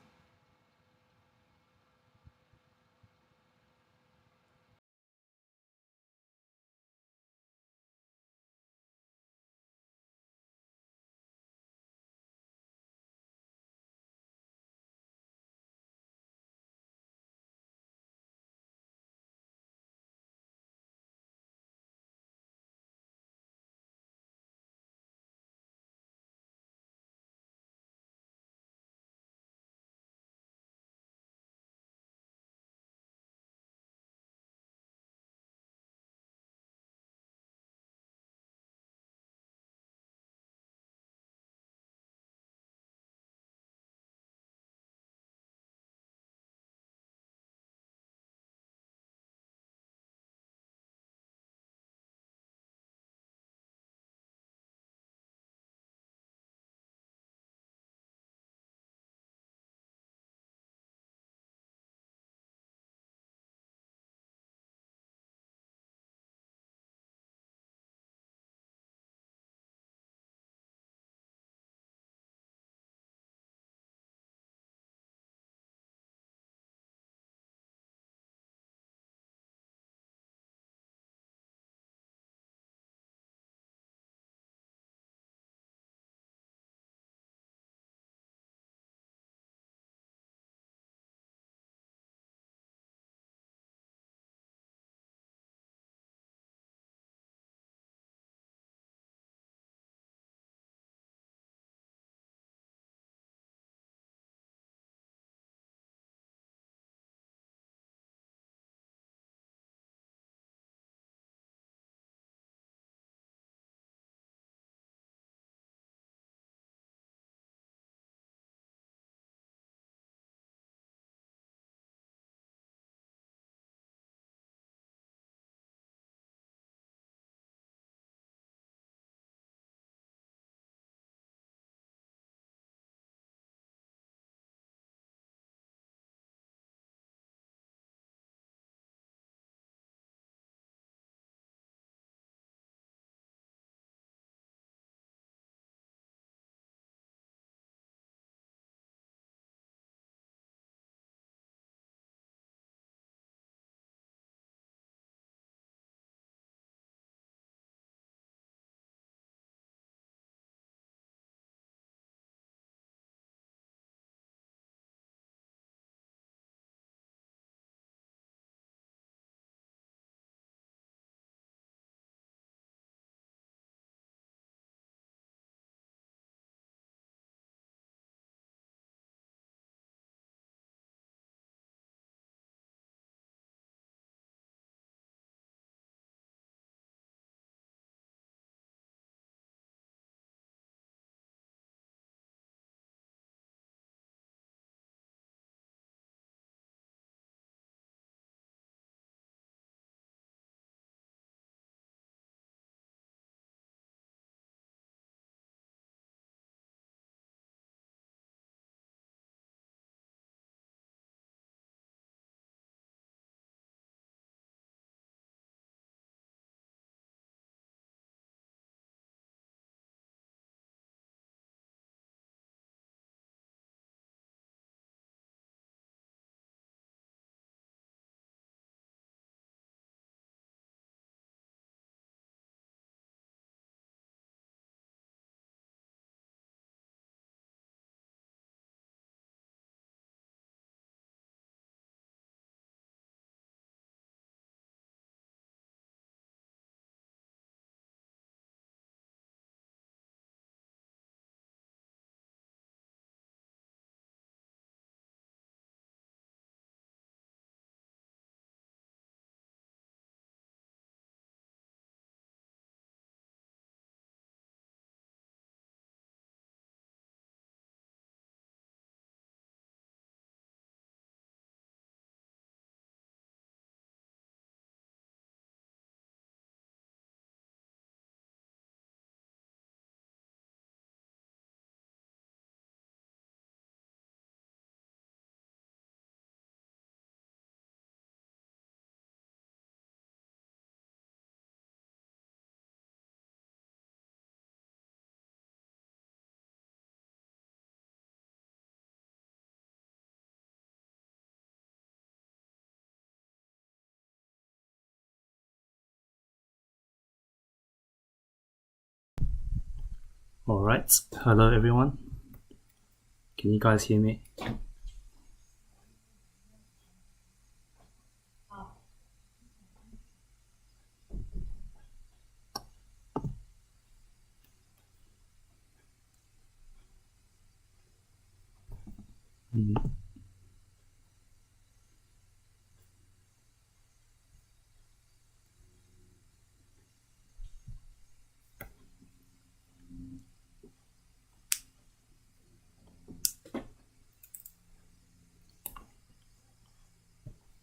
All right. Hello, everyone. Can you guys hear me?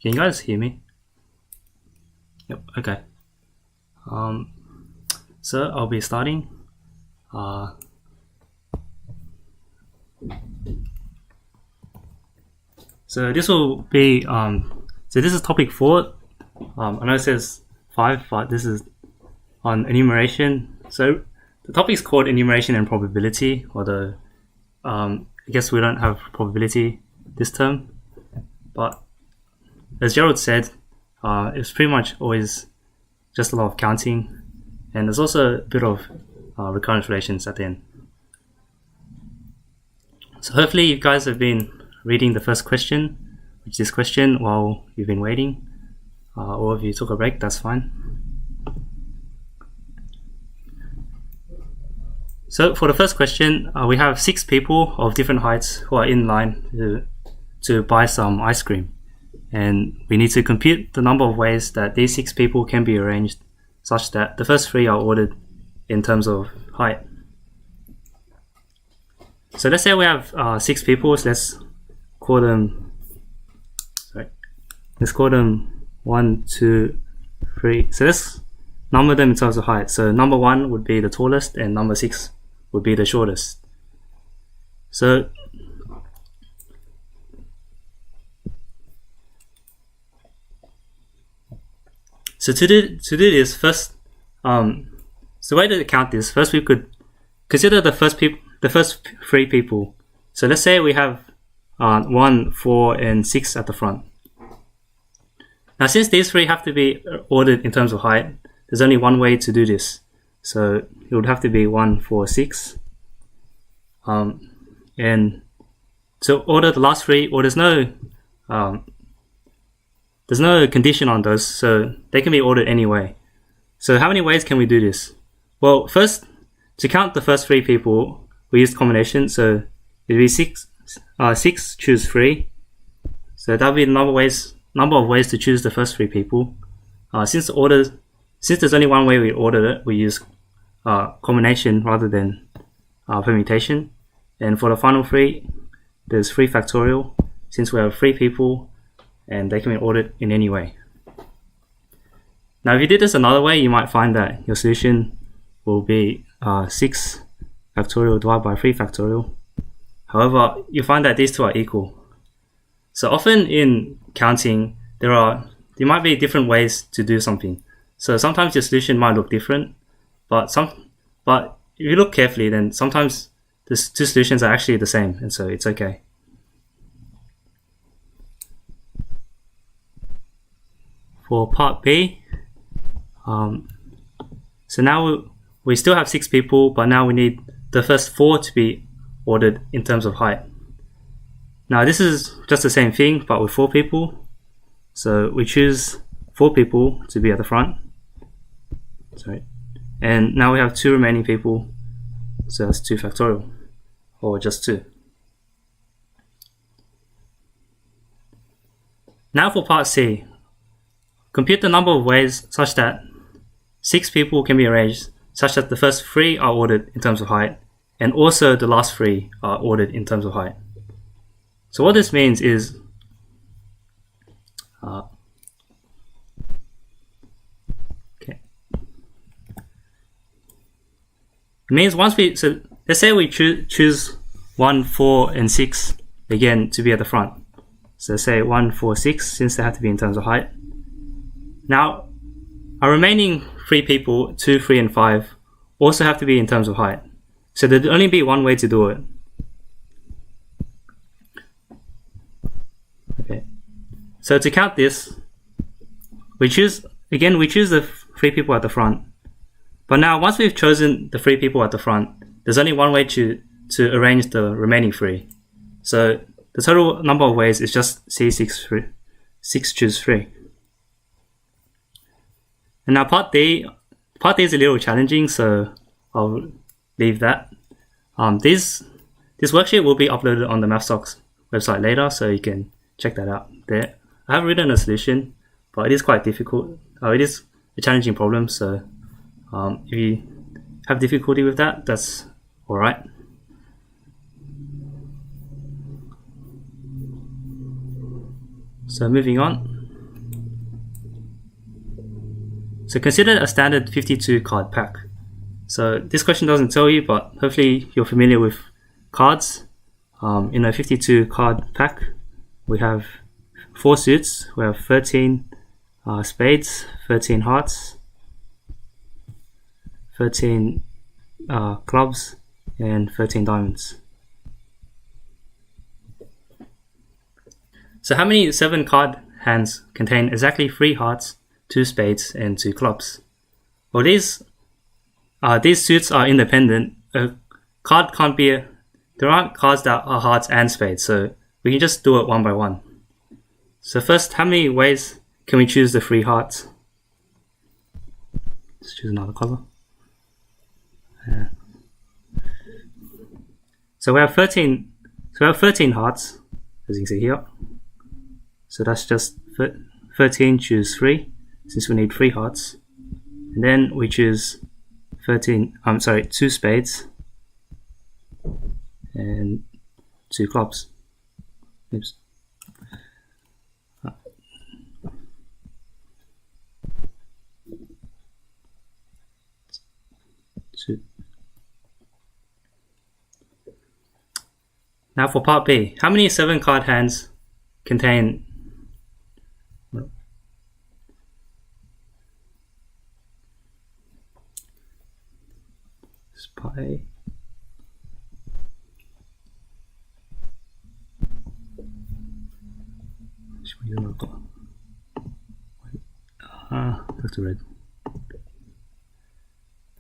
Can you guys hear me? Yep. Okay. So I'll be starting. So this will be so this is topic 4. I know it says 5, but this is on enumeration. So the topic is called enumeration and probability, although I guess we don't have probability this term, but as Gerald said, it's pretty much always just a lot of counting, and there's also a bit of recurrence relations at the end. So hopefully you guys have been reading the first question, which is this question, while you've been waiting, or if you took a break, that's fine. So for the first question, we have 6 people of different heights who are in line to buy some ice cream. And we need to compute the number of ways that these 6 people can be arranged such that the first 3 are ordered in terms of height. So let's say we have 6 people, so let's call them 1, 2, 3. So let's number them in terms of height. So number 1 would be the tallest and number 6 would be the shortest. So to do this, first, so the way to count this, first we could consider the first 3 people. So let's say we have 1, 4, and 6 at the front. Now, since these 3 have to be ordered in terms of height, there's only one way to do this. So it would have to be 1, 4, 6. And to order the last 3, or there's no condition on those, so they can be ordered anyway. So how many ways can we do this? Well, first, to count the first 3 people, we use combination. So it'll be 6 choose 3. So that'll be the number of ways to choose the first 3 people. Since there's only one way we order it, we use combination rather than permutation. And for the final 3, there's 3 factorial, since we have 3 people and they can be ordered in any way. Now, if you did this another way, you might find that your solution will be 6 factorial divided by 3 factorial. However, you find that these 2 are equal. So often in counting, there might be different ways to do something. So sometimes your solution might look different, but if you look carefully, then sometimes the 2 solutions are actually the same, and so it's okay. For part B, so now we still have 6 people, but now we need the first 4 to be ordered in terms of height. Now this is just the same thing, but with 4 people. So we choose 4 people to be at the front. And now we have 2 remaining people, so that's 2 factorial, or just 2. Now for part C, compute the number of ways such that 6 people can be arranged such that the first 3 are ordered in terms of height, and also the last 3 are ordered in terms of height. So what this means is it means so let's say we choose 1, 4, and 6 again to be at the front. So say 1, 4, 6, since they have to be in terms of height. Now, our remaining 3 people, 2, 3, and 5, also have to be in terms of height. So there'd only be one way to do it. Okay. So to count this, we choose the 3 people at the front. But now, once we've chosen the 3 people at the front, there's only one way to arrange the remaining 3. So the total number of ways is just C6 choose 3. And now part D is a little challenging, so I'll leave that. This worksheet will be uploaded on the MathSoc website later, so you can check that out there. I have written a solution, but it is quite difficult. It is a challenging problem, so if you have difficulty with that, that's alright. So moving on. So consider a standard 52 card pack. So this question doesn't tell you, but hopefully you're familiar with cards. In a 52 card pack, we have 4 suits. We have 13 spades, 13 hearts, 13 clubs, and 13 diamonds. So how many 7 card hands contain exactly 3 hearts, 2 spades, and 2 clubs? Well, these suits are independent. A card can't be there aren't cards that are hearts and spades, so we can just do it one by one. So first, how many ways can we choose the 3 hearts? Let's choose another color. So we have 13 hearts, as you can see here. So that's just 13 choose 3, since we need 3 hearts. And then we choose 2 spades and 2 clubs. Oops. Now for part B, how many 7 card hands contain spy? That's red.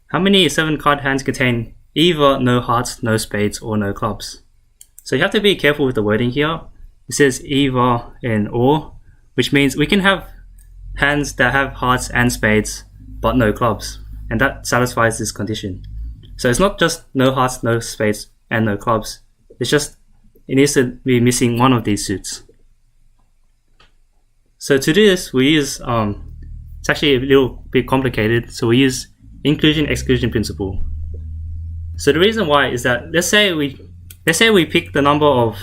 How many 7 card hands contain either no hearts, no spades, or no clubs? So you have to be careful with the wording here. It says either and or, which means we can have hands that have hearts and spades, but no clubs, and that satisfies this condition. So it's not just no hearts, no spades, and no clubs. It's just it needs to be missing one of these suits. So to do this, we use it's actually a little bit complicated. So we use inclusion-exclusion principle. So the reason why is that let's say we pick the number of.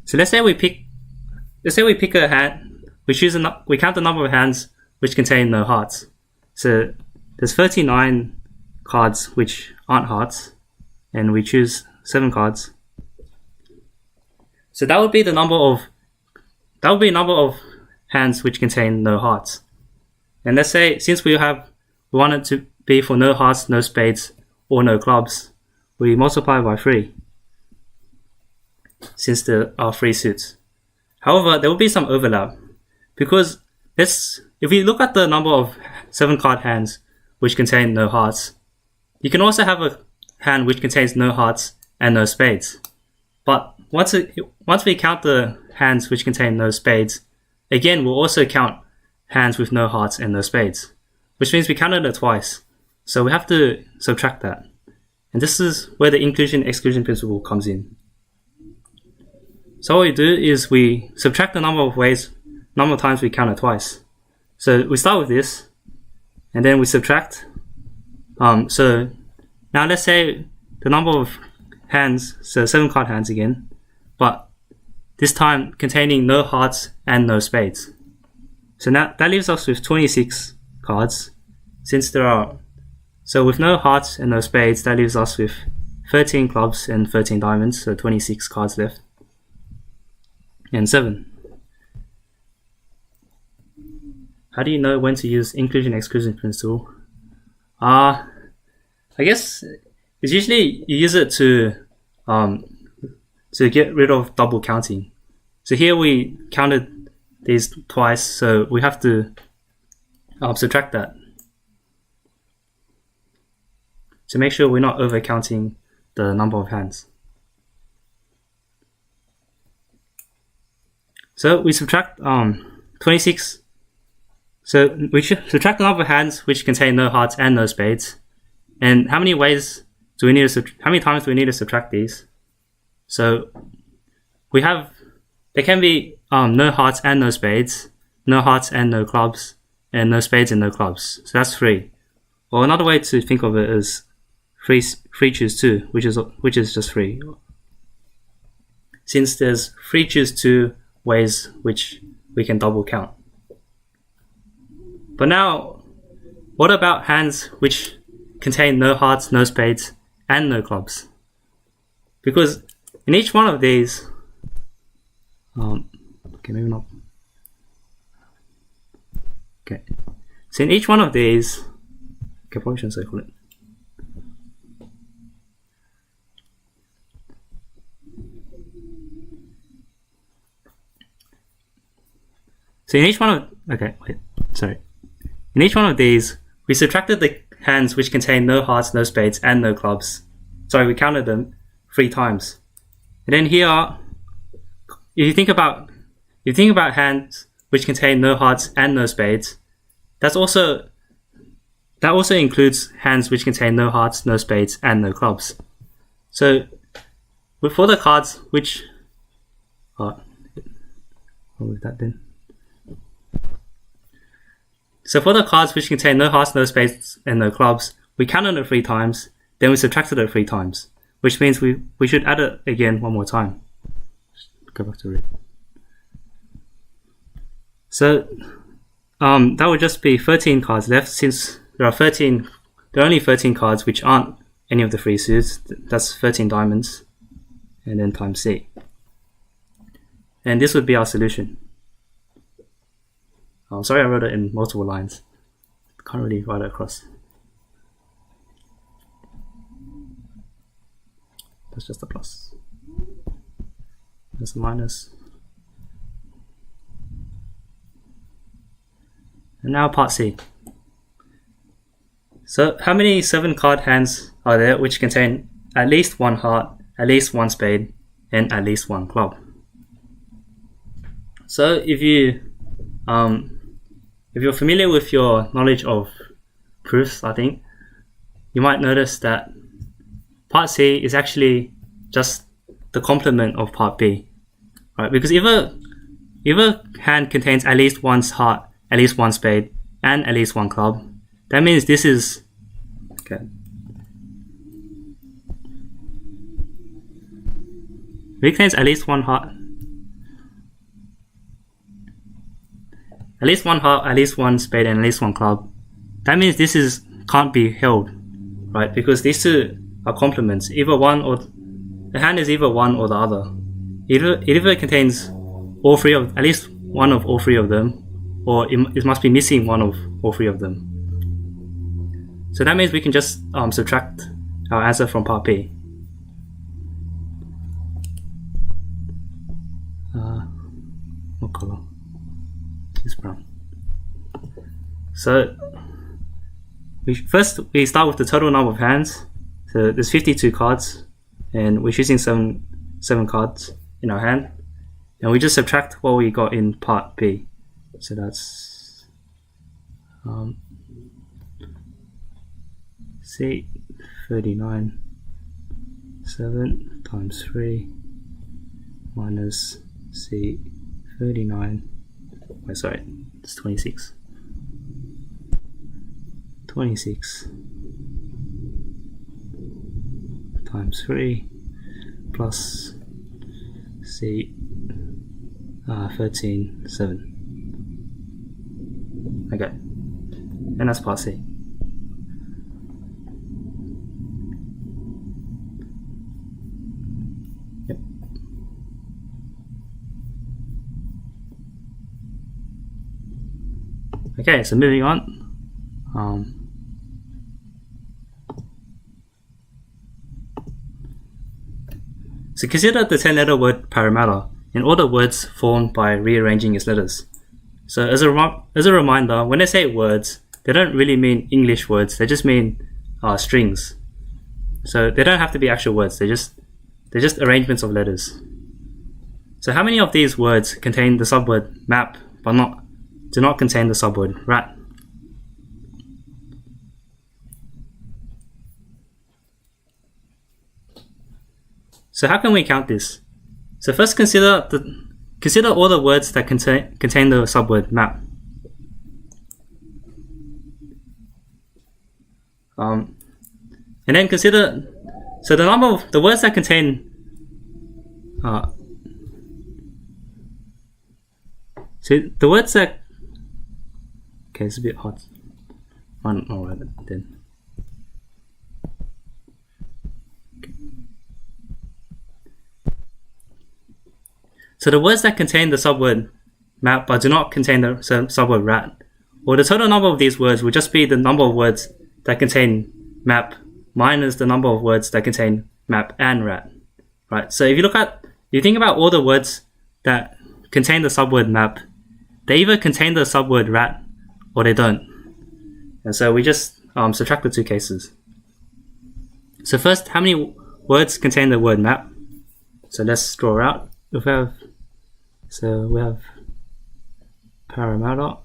So let's say we pick a hand. We count the number of hands which contain no hearts. So there's 39 cards which aren't hearts, and we choose 7 cards. So that would be the number of hands which contain no hearts. And let's say since we want it to be for no hearts, no spades, or no clubs, we multiply by 3 since there are 3 suits. However, there will be some overlap because if we look at the number of 7 card hands which contain no hearts, you can also have a hand which contains no hearts and no spades. But once we count the hands which contain no spades, again we'll also count hands with no hearts and no spades, which means we counted it twice. So we have to subtract that. And this is where the inclusion-exclusion principle comes in. So what we do is we subtract the number of times we count it twice. So we start with this, and then we subtract. So now let's say the number of hands, so 7 card hands again, but this time containing no hearts and no spades. So now that leaves us with 26 cards. So with no hearts and no spades, that leaves us with 13 clubs and 13 diamonds, so 26 cards left. And 7. How do you know when to use inclusion-exclusion principle? I guess it's usually you use it to get rid of double counting. So here we counted these twice, so we have to subtract that. to make sure we're not overcounting the number of hands. So we subtract 26. So we should subtract the number of hands which contain no hearts and no spades. And how many times do we need to subtract these? So we have, there can be no hearts and no spades, no hearts and no clubs, and no spades and no clubs. So that's 3. Or another way to think of it is 3 choose 2, which is just 3. Since there's 3 choose 2 ways which we can double count. But now, what about hands which contain no hearts, no spades, and no clubs? Because in each one of these, okay, maybe not. Okay, so in each one of these, okay, probably shouldn't circle it. So in each one of, in each one of these, we subtracted the hands which contain no hearts, no spades, and no clubs. Sorry, we counted them 3 times. And then here, if you think about hands which contain no hearts and no spades, that also includes hands which contain no hearts, no spades, and no clubs. So for the cards which, what was that then? So for the cards which contain no hearts, no spades, and no clubs, we counted it 3 times, then we subtracted it 3 times, which means we should add it again one more time. Go back to read. So that would just be 13 cards left, since there are only 13 cards which aren't any of the 3 suits. That's 13 diamonds, and then times C. And this would be our solution. I'm sorry I wrote it in multiple lines. Can't really write it across. That's just a plus. That's a minus. And now part C. So how many 7 card hands are there which contain at least 1 heart, at least 1 spade, and at least 1 club? So if you're familiar with your knowledge of proofs, I think, you might notice that part C is actually just the complement of part B, right? Because if a hand contains at least 1 heart, at least 1 spade, and at least 1 club, that means this is, okay. If it contains at least 1 heart, at least 1 heart, at least 1 spade, and at least 1 club, that means this can't be held, right? Because these 2 are complements. Either one, or the hand is either one or the other. Either it contains all 3 of, at least one of all 3 of them, or it must be missing one of all 3 of them. So that means we can just subtract our answer from part B. What color? It's brown. So we start with the total number of hands. So there's 52 cards, and we're choosing 7 cards in our hand, and we just subtract what we got in part B. So that's C 39 7 times 3 minus C 39. Wait, sorry, it's 26. 26 times 3 plus C 13 7. Okay, and that's part C. Yep. Okay, so moving on. So consider the 10-letter word Parramatta and all the words formed by rearranging its letters. So as a reminder, when I say words, they don't really mean English words, they just mean strings. So they don't have to be actual words. They're just arrangements of letters. So how many of these words contain the subword map but do not contain the subword rat? So how can we count this? So first consider all the words that contain the subword map. And then consider the number of the words that contain the words that it's a bit hot. Alright then. Okay. So the words that contain the subword map but do not contain the subword rat, or the total number of these words will just be the number of words that contain map minus the number of words that contain map and rat, right? So if you think about all the words that contain the subword map, they either contain the subword rat or they don't. And so we just subtract the two cases. So first, how many words contain the word map? So let's draw out. We have Parramatta.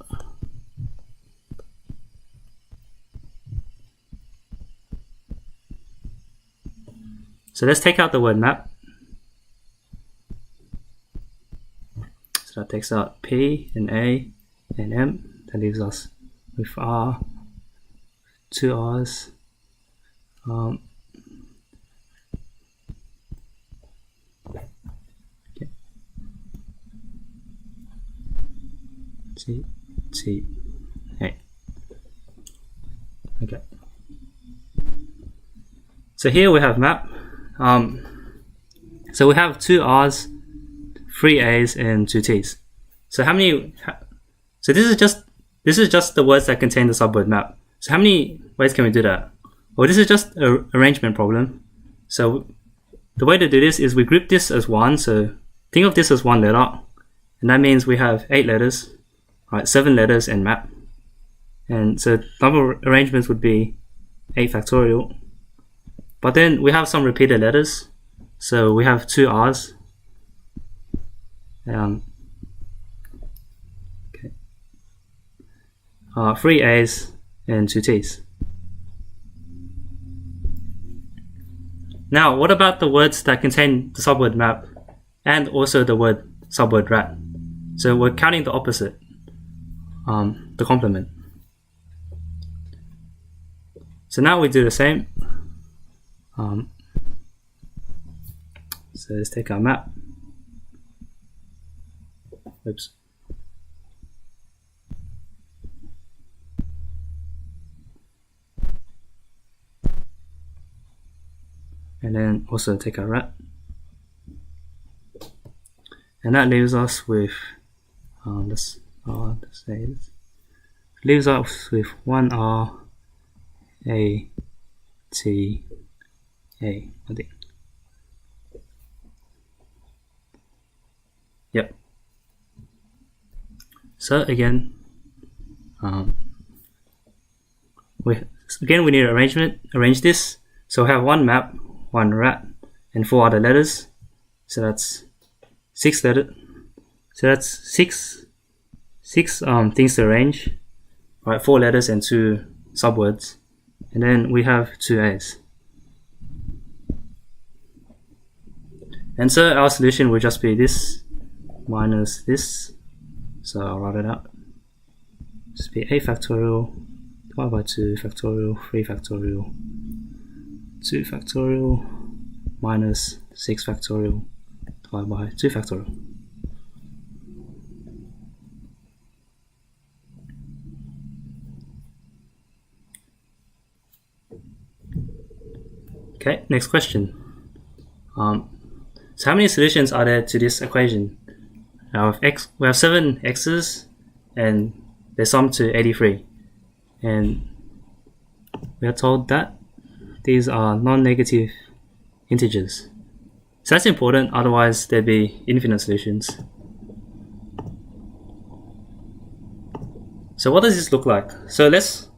So let's take out the word map. So that takes out P and A and M. That leaves us with R, two R's. Okay. T, A. Okay. So here we have map. So we have two R's, three A's, and two T's. So how many? So this is just the words that contain the subword map. So how many ways can we do that? Well, this is just an arrangement problem. So the way to do this is we group this as one. So think of this as one letter, and that means we have 8 letters, right? 7 letters and map. And so number of arrangements would be 8 factorial. But then we have some repeated letters. So we have 2 R's. Okay. 3 A's and 2 T's. Now, what about the words that contain the subword map and also the word subword rat? So we're counting the opposite, the complement. So now we do the same. So let's take our map. Oops. And then also take our rat. And that leaves us with, let's say this. Leaves us with 1 R, A, T, A, I think. Yep. So again, we need to arrange this. So we have 1 map, 1 rat, and 4 other letters. So that's 6 letters. So that's six things to arrange. Right, 4 letters and 2 subwords, and then we have 2 A's. And so our solution will just be this minus this. So I'll write it out. Just be A factorial divided by 2 factorial, 3 factorial, 2 factorial minus 6 factorial divided by 2 factorial. Okay, next question. So how many solutions are there to this equation? Now we have 7 x's and they sum to 83. And we are told that these are non-negative integers. So that's important, otherwise there'd be infinite solutions. So what does this look like? So let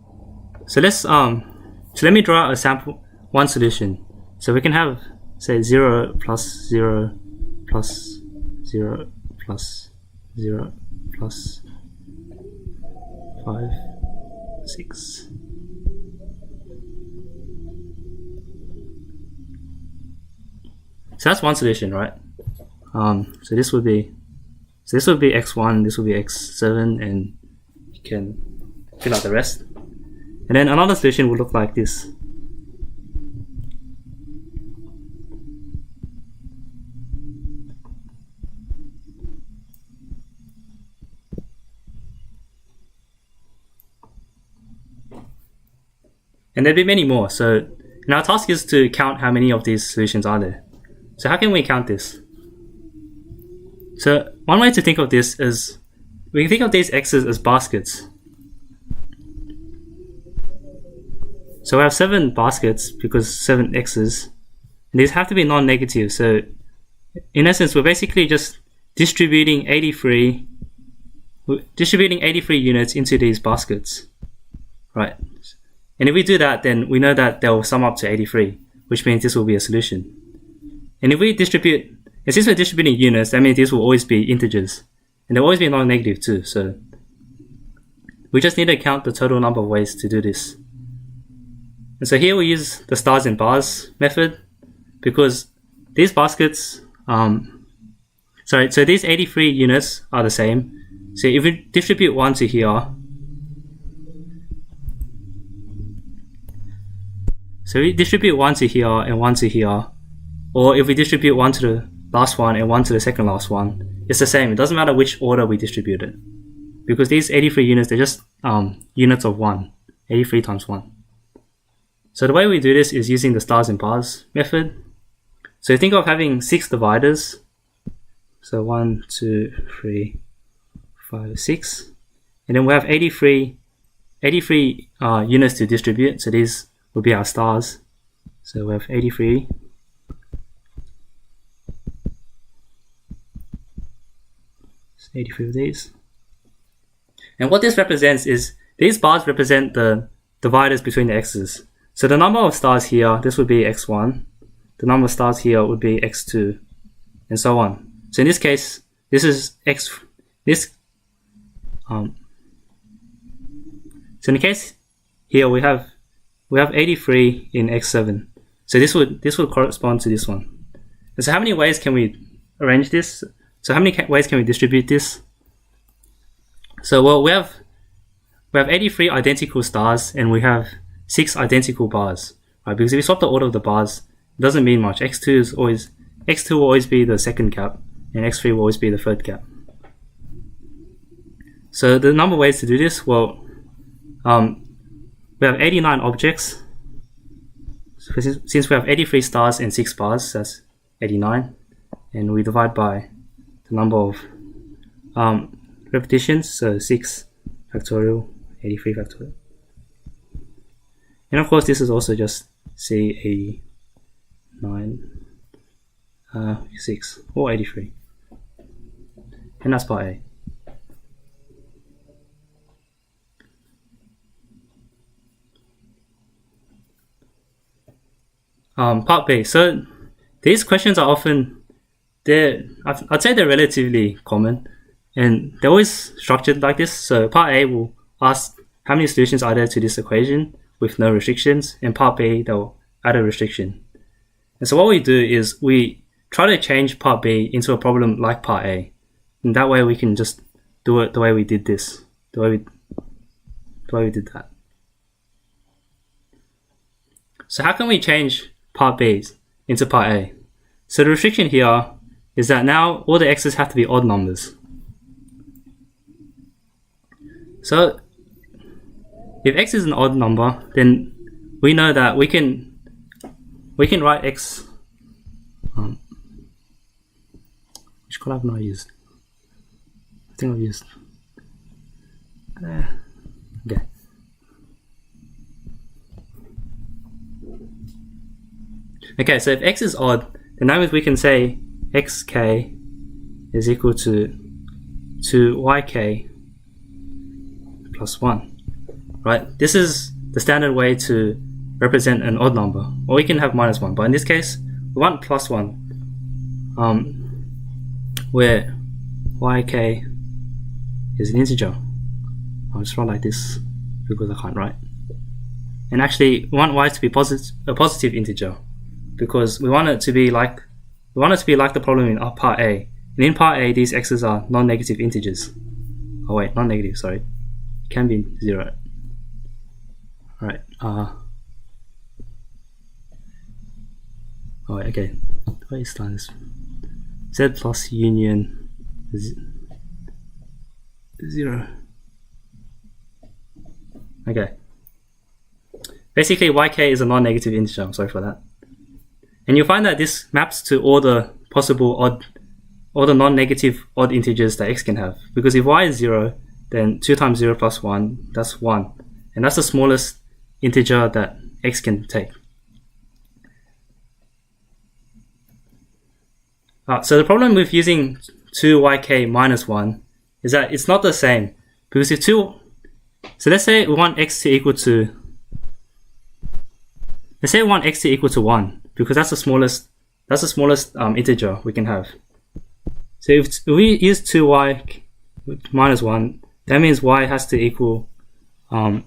me draw a sample, one solution. So we can have, say, 0 plus 0 plus 0 plus 0 plus 5, 6. So that's one solution, right? So this would be x1, this would be x7, and you can fill out the rest. And then another solution would look like this. And there'd be many more. So and our task is to count how many of these solutions are there. So how can we count this? So one way to think of this is we can think of these x's as baskets. So we have 7 baskets because 7 x's, and these have to be non-negative. So in essence, we're basically just distributing 83 units into these baskets, right? And if we do that, then we know that they'll sum up to 83, which means this will be a solution. And if we distribute, and since we're distributing units, that means these will always be integers, and they'll always be non-negative too. So we just need to count the total number of ways to do this. And so here we use the stars and bars method because these baskets, so these 83 units are the same. So if we distribute 1 to here, so we distribute 1 to here and 1 to here, or if we distribute 1 to the last one and 1 to the second last one, it's the same. It doesn't matter which order we distribute it, because these 83 units, they're just units of 1, 83 times 1. So the way we do this is using the stars and bars method. So think of having 6 dividers. So 1, 2, 3, 5, 6. And then we have 83 units to distribute. So these will be our stars. So we have 83. So 83 of these. And what this represents is these bars represent the dividers between the x's. So the number of stars here, this would be x1. The number of stars here would be x2, and so on. So in this case, this is x. So in the case here, we have 83 in x7. So this would correspond to this one. And so how many ways can we arrange this? So how many ways can we distribute this? So well, we have 83 identical stars, and we have 6 identical bars, right? Because if we swap the order of the bars, it doesn't mean much. x2 will always be the second gap, and x3 will always be the third gap. So the number of ways to do this, well, we have 89 objects. So since we have 83 stars and 6 bars, that's 89, and we divide by the number of repetitions, so 6 factorial, 83 factorial. And of course, this is also just C89, 6, or 83. And that's part A. Part B. So these questions are often, I'd say they're relatively common, and they're always structured like this. So part A will ask how many solutions are there to this equation with no restrictions, and part B, they'll add a restriction. And so what we do is we try to change part B into a problem like part A, and that way we can just do it the way we did this, the way we did that. So how can we change part B into part A? So the restriction here is that now all the x's have to be odd numbers. So if x is an odd number, then we know that we can write x. Which color have I used? I think I've used. Okay. Okay, so if x is odd, then that means we can say xk is equal to yk plus 1. Right? This is the standard way to represent an odd number, or we can have -1. But in this case, we want +1, where yk is an integer. I'll just write like this because I can't write. And actually, we want y to be a positive integer, because we want it to be like the problem in part A. And in part A, these x's are non-negative integers. Oh wait, non-negative. Sorry, it can be 0. All right. Oh wait, okay. Wait, it's like this. Z plus union 0. Okay. Basically, yk is a non-negative integer. I'm sorry for that. And you'll find that this maps to all the possible all the non-negative odd integers that x can have. Because if y is 0, then 2 times 0 plus 1, that's 1. And that's the smallest integer that x can take. So the problem with using 2yk minus 1 is that it's not the same. Because if so let's say we want x to equal to 1, because that's the smallest integer we can have. So if we use 2y minus 1, that means y has to equal to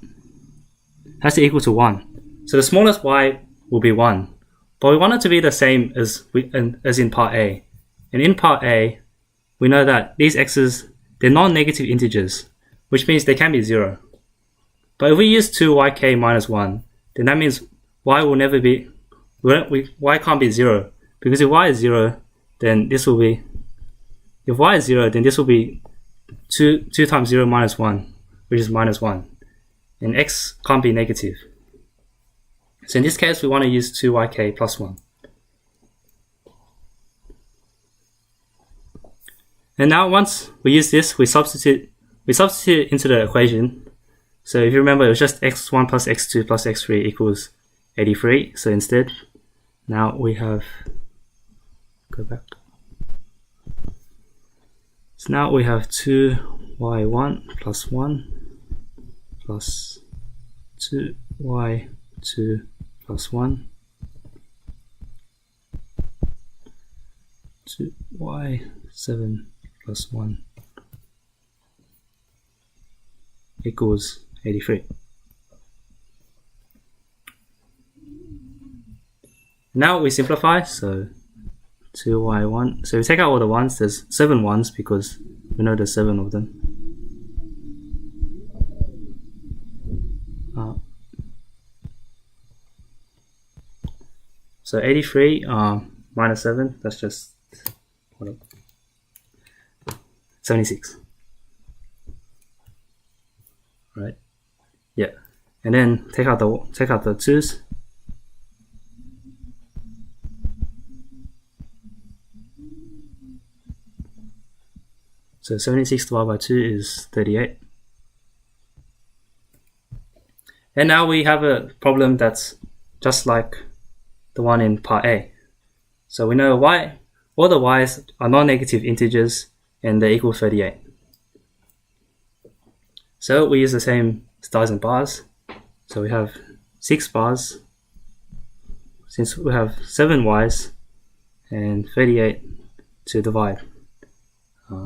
1. So the smallest y will be 1. But we want it to be the same as in part A. And in part A, we know that these x's, they're non-negative integers, which means they can be 0. But if we use 2yk minus 1, then that means y will never be, y can't be 0. Because if y is 0, then this will be, if y is 0, then this will be 2 times 0 minus 1, which is minus 1. And x can't be negative. So in this case, we want to use 2yk plus 1. And now once we use this, we substitute into the equation. So if you remember, it was just x1 plus x2 plus x3 equals 83. So instead, now we have, go back. So now we have 2y1 plus 1 plus 2y2 plus 1, 2y7 plus 1 equals 83. Now we simplify, so 2y1, so we take out all the ones, there's 7 ones because we know there's 7 of them. So 83 minus 7, that's just 76. Right? Yeah. And then take out the 2's. So 76 divided by 2 is 38. And now we have a problem that's just like the one in part A. So we know all the y's are non-negative integers and they equal 38. So we use the same stars and bars. So we have 6 bars, since we have 7 y's and 38 to divide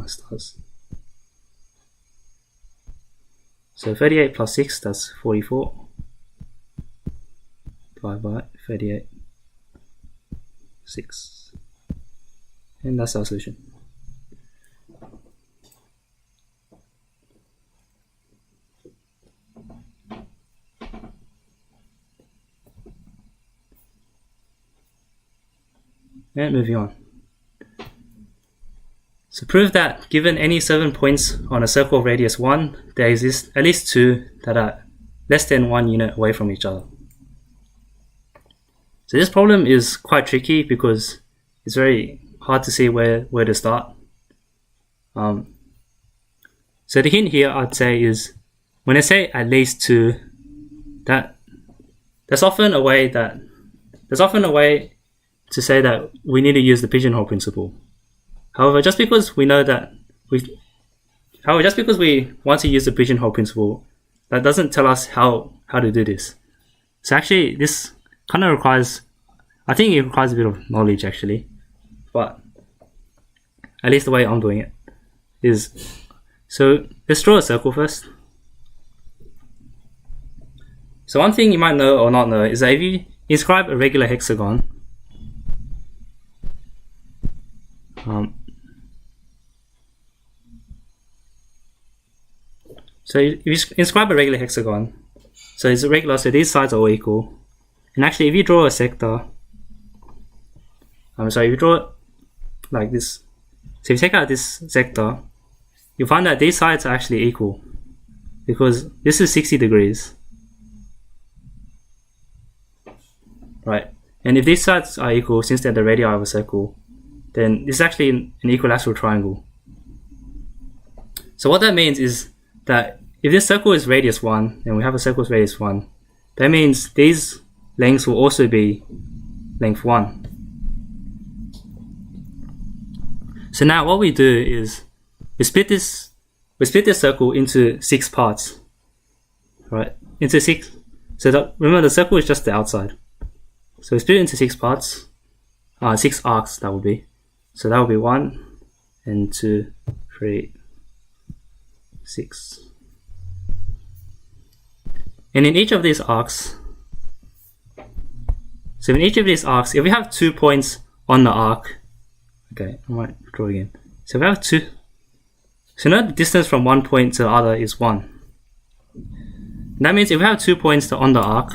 stars. So 38 plus 6, that's 44. Divided by 38. 6. And that's our solution. And moving on. So prove that given any 7 points on a circle of radius 1, there exist at least 2 that are less than 1 unit away from each other. So this problem is quite tricky because it's very hard to see where to start. So the hint here I'd say is when I say at least 2, there's often a way to say that we need to use the pigeonhole principle. However, just because we want to use the pigeonhole principle, that doesn't tell us how to do this. So actually, this kind of requires, I think it requires a bit of knowledge actually, but at least the way I'm doing it is, so let's draw a circle first. So one thing you might know or not know is that if you inscribe a regular hexagon, so if you inscribe a regular hexagon, so it's a regular, so these sides are all equal. And actually, if you draw a sector, if you draw it like this, so if you take out this sector, you find that these sides are actually equal because this is 60 degrees, right? And if these sides are equal, since they're the radii of a circle, then this is actually an equilateral triangle. So what that means is that if this circle is radius 1, and we have a circle with radius 1, that means these lengths will also be length 1. So now what we do is we split this circle into 6 parts, right? Into 6. So remember, the circle is just the outside. So we split it into 6 parts, 6 arcs that would be. So that would be 1 and 2, 3, 6. And in each of these arcs, if we have 2 points on the arc, okay, I might draw again. So we have 2. So now the distance from one point to the other is 1. That means if we have 2 points on the arc,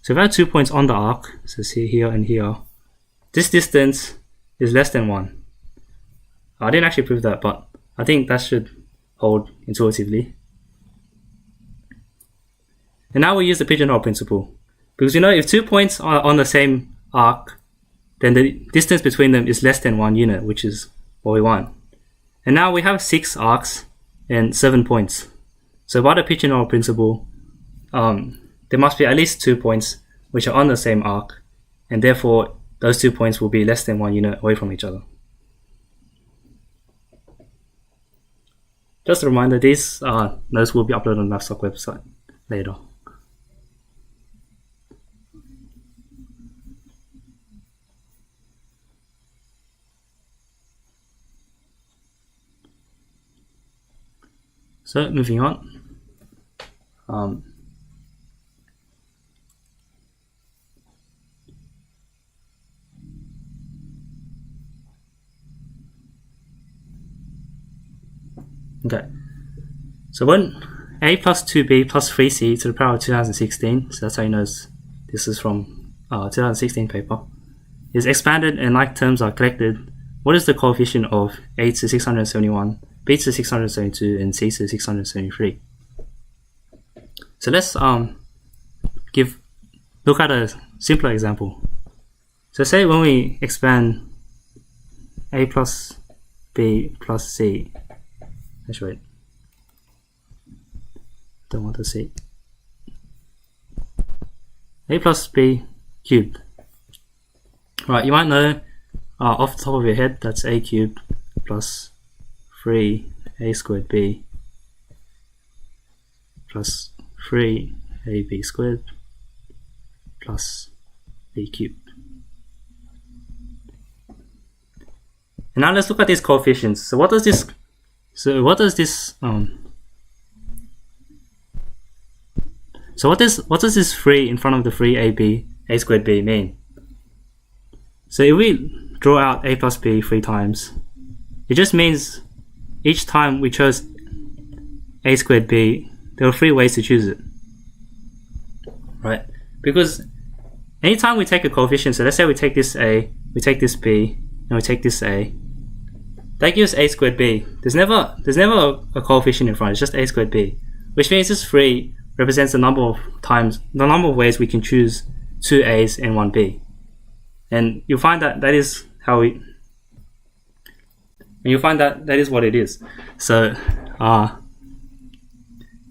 so if we have 2 points on the arc, so see here and here, this distance is less than 1. I didn't actually prove that, but I think that should hold intuitively. And now we use the pigeonhole principle. Because if 2 points are on the same arc, then the distance between them is less than 1 unit, which is what we want. And now we have 6 arcs and 7 points. So by the pigeonhole principle, there must be at least 2 points which are on the same arc, and therefore those 2 points will be less than 1 unit away from each other. Just a reminder, these notes will be uploaded on the MathSoc website later. So moving on. Okay, so when a plus 2b plus 3c to the power of 2016, so that's how you know this is from 2016 paper, is expanded and like terms are collected, what is the coefficient of a to 671, b to 672, and c to 673? So let's look at a simpler example. So say when we expand a plus b plus c, actually wait, don't want to see, a plus b cubed. Right, you might know off the top of your head that's a cubed plus 3a squared b plus 3ab squared plus b cubed. And now let's look at these coefficients. So what does this 3 in front of the 3ab a squared b mean? So if we draw out a plus b 3 times, it just means each time we chose a squared b, there were 3 ways to choose it, right? Because anytime we take a coefficient, so let's say we take this a, we take this b, and we take this a, that gives a squared b. There's never a coefficient in front, it's just a squared b, which means this 3 represents the number of ways we can choose 2 a's and 1 b. And you'll find that is how we, and you'll find that is what it is. So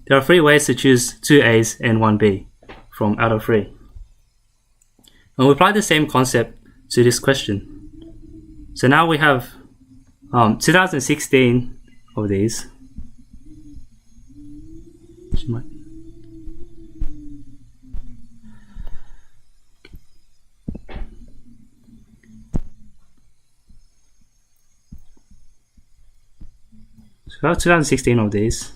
there are 3 ways to choose 2 a's and 1 b from out of 3. And we apply the same concept to this question. So now we have 2016 of these, So we have 2016 of these.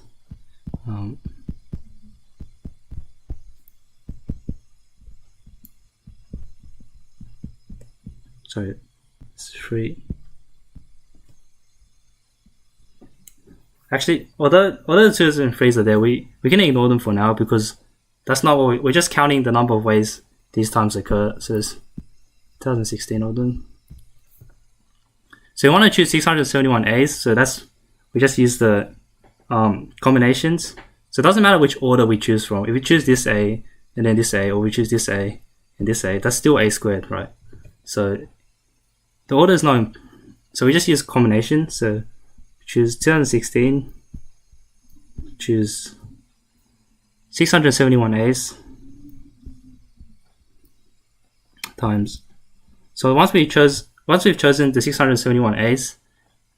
Sorry, it's 3. Actually, although the 2003s are there, we can ignore them for now because that's not what we're just counting the number of ways these times occur. So there's 2016 of them. So you want to choose 671 A's. So we just use the combinations. So it doesn't matter which order we choose from. If we choose this A and then this A, or we choose this A and this A, that's still A squared, right? So the order is not. So we just use combination. So choose 2016, choose 671 A's times. So once we've chosen the 671 A's,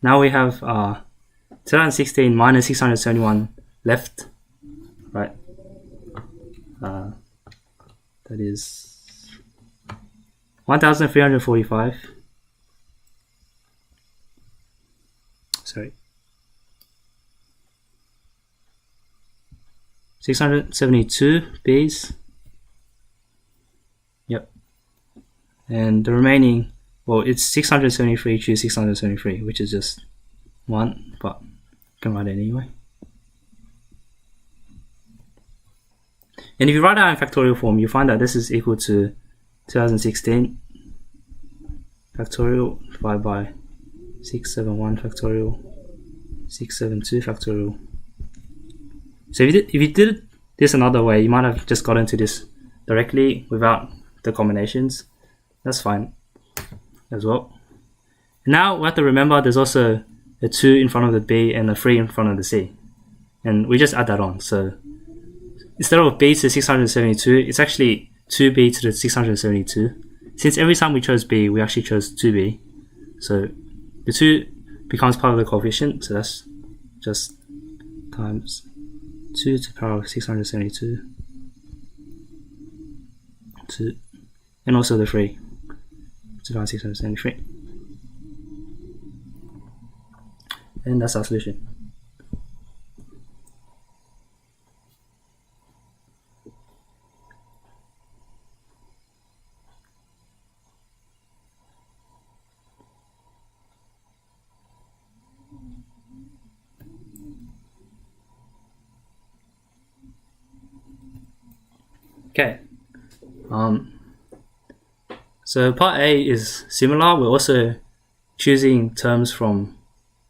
now we have 2016 minus 671 left, right? That is 1,345. Sorry. 672 B's. Yep. And the remaining, well, it's 673, choose 673, which is just 1, but you can write it anyway. And if you write it out in factorial form, you find that this is equal to 2016 factorial divided by 671 factorial 672 factorial. So if you did this another way, you might have just gotten to this directly without the combinations. That's fine as well. Now we have to remember there's also a 2 in front of the B and a 3 in front of the C. And we just add that on. So instead of B to the 672, it's actually 2B to the 672. Since every time we chose B, we actually chose 2B. So the 2 becomes part of the coefficient. So that's just times 2 to the power of 672. 2. And also the 3 to the power of 673. And that's our solution. Okay. So part A is similar. We're also choosing terms from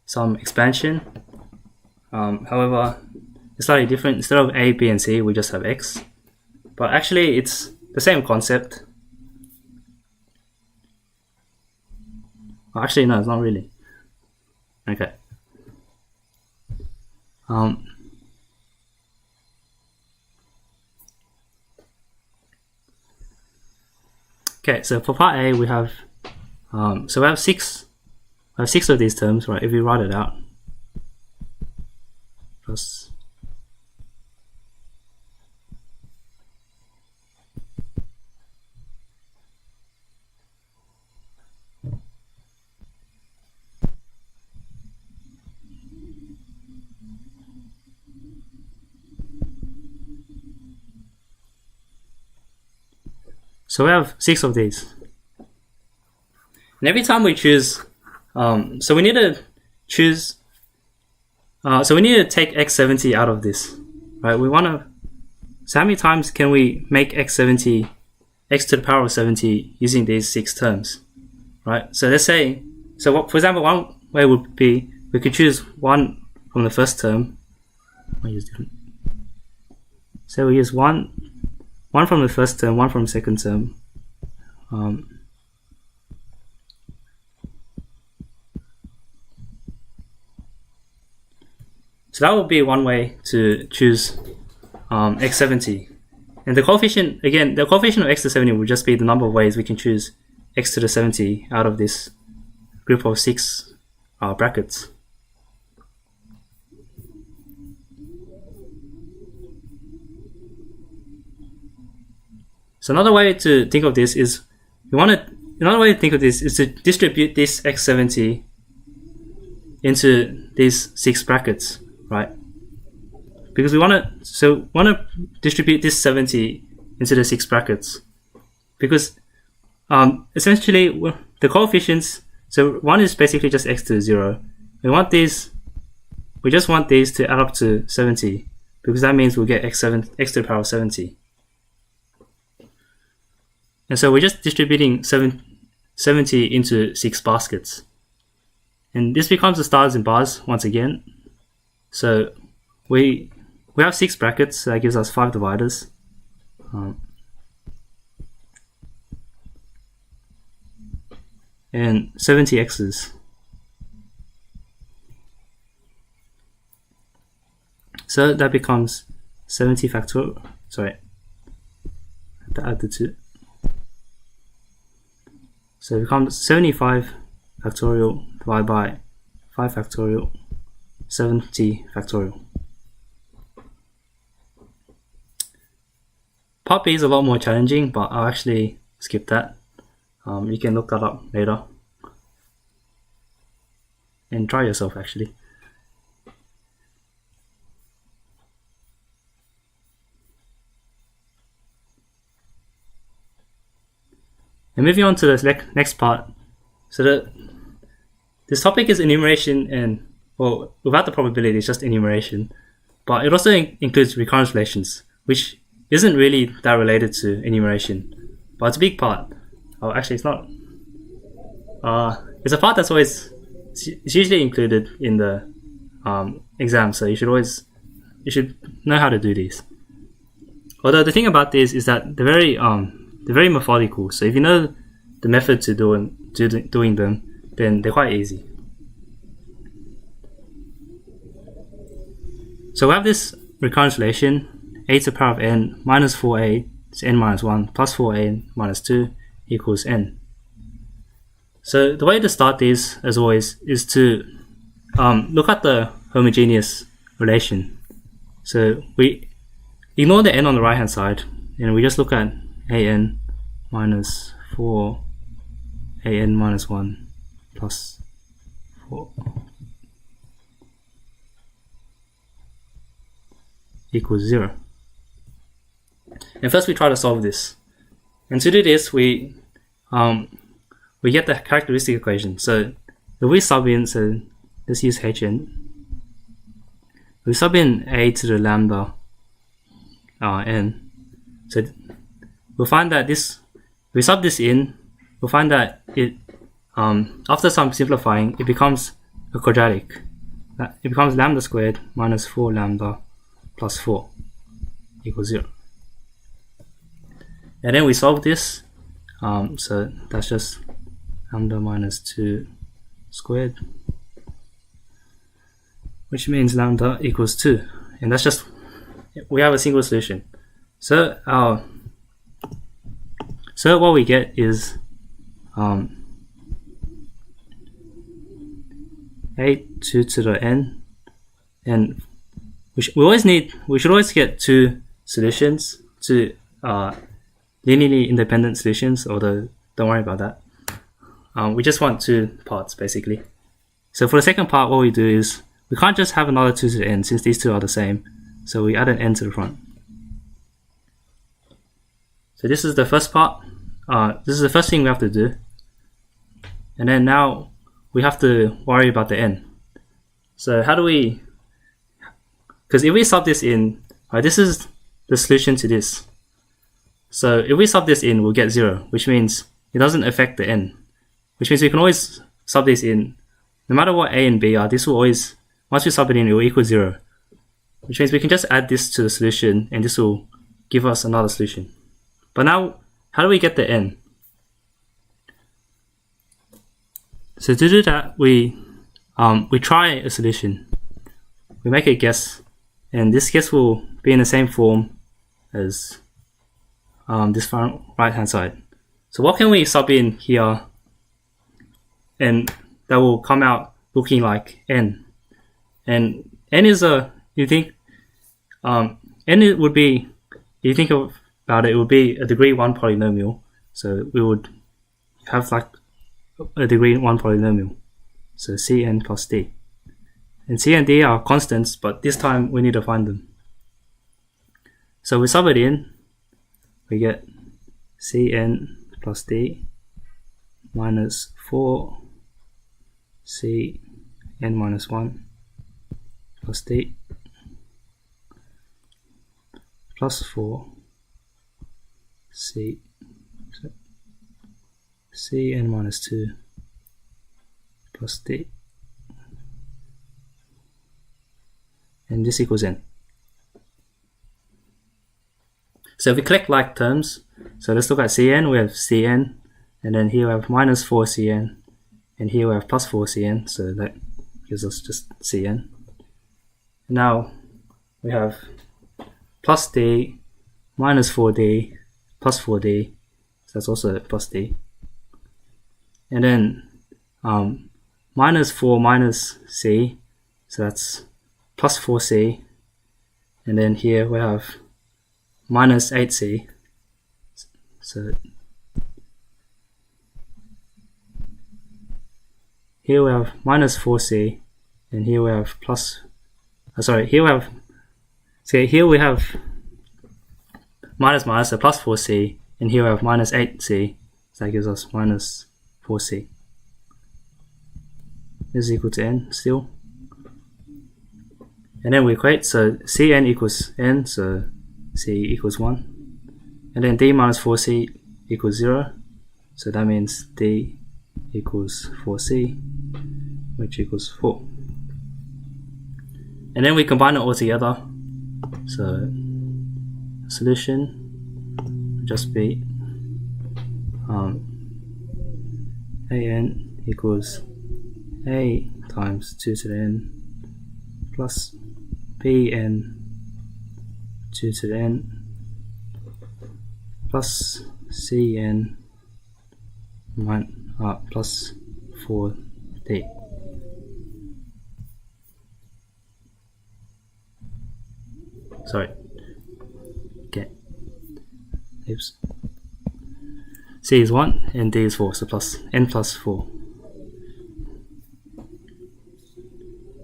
some expansion. However, it's slightly different. Instead of A, B, and C, we just have X. But actually, it's the same concept. Actually, no, it's not really. Okay. Okay, so for part A, we have so we have six of these terms, right? If we write it out, plus so we have 6 of these. And every time we choose, so we need to choose, so we need to take x70 out of this, right? We want to, so how many times can we make x70, x to the power of 70 using these 6 terms, right? So let's say, so what, for example, one way would be, we could choose 1 from the first term. I'll use different. So we use 1 from the first term, 1 from the second term. So that would be one way to choose x70. And the coefficient, again, the coefficient of x to 70 would just be the number of ways we can choose x to the 70 out of this group of 6 brackets. So another way to think of this is to distribute this x70 into these 6 brackets, right? Because we want to distribute this 70 into the 6 brackets, because essentially the coefficients. So 1 is basically just x to the 0. We just want these to add up to 70, because that means we'll get x to the power of 70. And so we're just distributing 70 into 6 baskets. And this becomes the stars and bars once again. So we have 6 brackets, so that gives us 5 dividers. And 70 x's. So that becomes 70 factorial. Sorry, I have to add the 2. So it becomes 75 factorial divided by 5 factorial, 70 factorial. Part B is a lot more challenging, but I'll actually skip that. You can look that up later and try yourself actually. And moving on to the next part. So this topic is enumeration, and well, without the probability, it's just enumeration. But it also includes recurrence relations, which isn't really that related to enumeration, but it's a big part. Oh, actually, it's not. It's a part it's usually included in the exam, so you should know how to do these. Although the thing about this is that they're very methodical. So if you know the method to doing them, then they're quite easy. So we have this recurrence relation: a to the power of n minus 4a to n minus 1 plus 4a minus 2 equals n. So the way to start these, as always, is to look at the homogeneous relation. So we ignore the n on the right hand side, and we just look at an minus 4 an minus 1 plus 4 equals 0. And first we try to solve this. And to do this, we get the characteristic equation. So if we sub in, so let's use Hn. We sub in a to the lambda n. So we'll find that if we sub this in, we'll find that it after some simplifying, it becomes a quadratic. It becomes lambda squared minus 4 lambda plus 4 equals 0. And then we solve this. So that's just lambda minus 2 squared, which means lambda equals 2. And that's just, we have a single solution. So what we get is a2 to the n, and we should always get 2 solutions, 2 linearly independent solutions, although don't worry about that. We just want 2 parts basically. So for the second part, what we do is we can't just have another 2 to the n since these 2 are the same, so we add an n to the front. So this is the first part. This is the first thing we have to do, and then now we have to worry about the n. So how do we, because if we sub this in, this is the solution to this. So if we sub this in, we'll get 0, which means it doesn't affect the n, which means we can always sub this in. No matter what a and b are, this will always, once we sub it in, it will equal 0, which means we can just add this to the solution and this will give us another solution. But now, how do we get the n? So to do that, we try a solution. We make a guess, and this guess will be in the same form as this right hand side. So what can we sub in here, and that will come out looking like n? And n is n would be, you think of about it, it would be a degree 1 polynomial. So we would have like a degree 1 polynomial. So Cn plus d. And C and D are constants, but this time we need to find them. So we sub it in, we get Cn plus d minus 4 Cn minus 1 plus d plus 4 Cn minus 2 plus d, and this equals n. So if we collect like terms, so let's look at Cn, we have Cn, and then here we have minus 4 Cn, and here we have plus 4 Cn, so that gives us just Cn. Now we have plus d, minus 4d, plus 4d, so that's also plus d. And then minus 4 minus c, so that's plus 4c, and then here we have minus 8c, so here we have minus 4c, and here we have here we have minus minus, so plus 4c, and here we have minus 8c, so that gives us minus 4c. This is equal to n still. And then we equate, so Cn equals n, so C equals 1. And then d minus 4c equals 0, so that means d equals 4c, which equals 4. And then we combine it all together, so solution would just be an equals a times 2 to the n plus bn 2 to the n plus cn plus 4d. Sorry. Okay. Oops. C is 1 and D is 4, so plus n plus 4.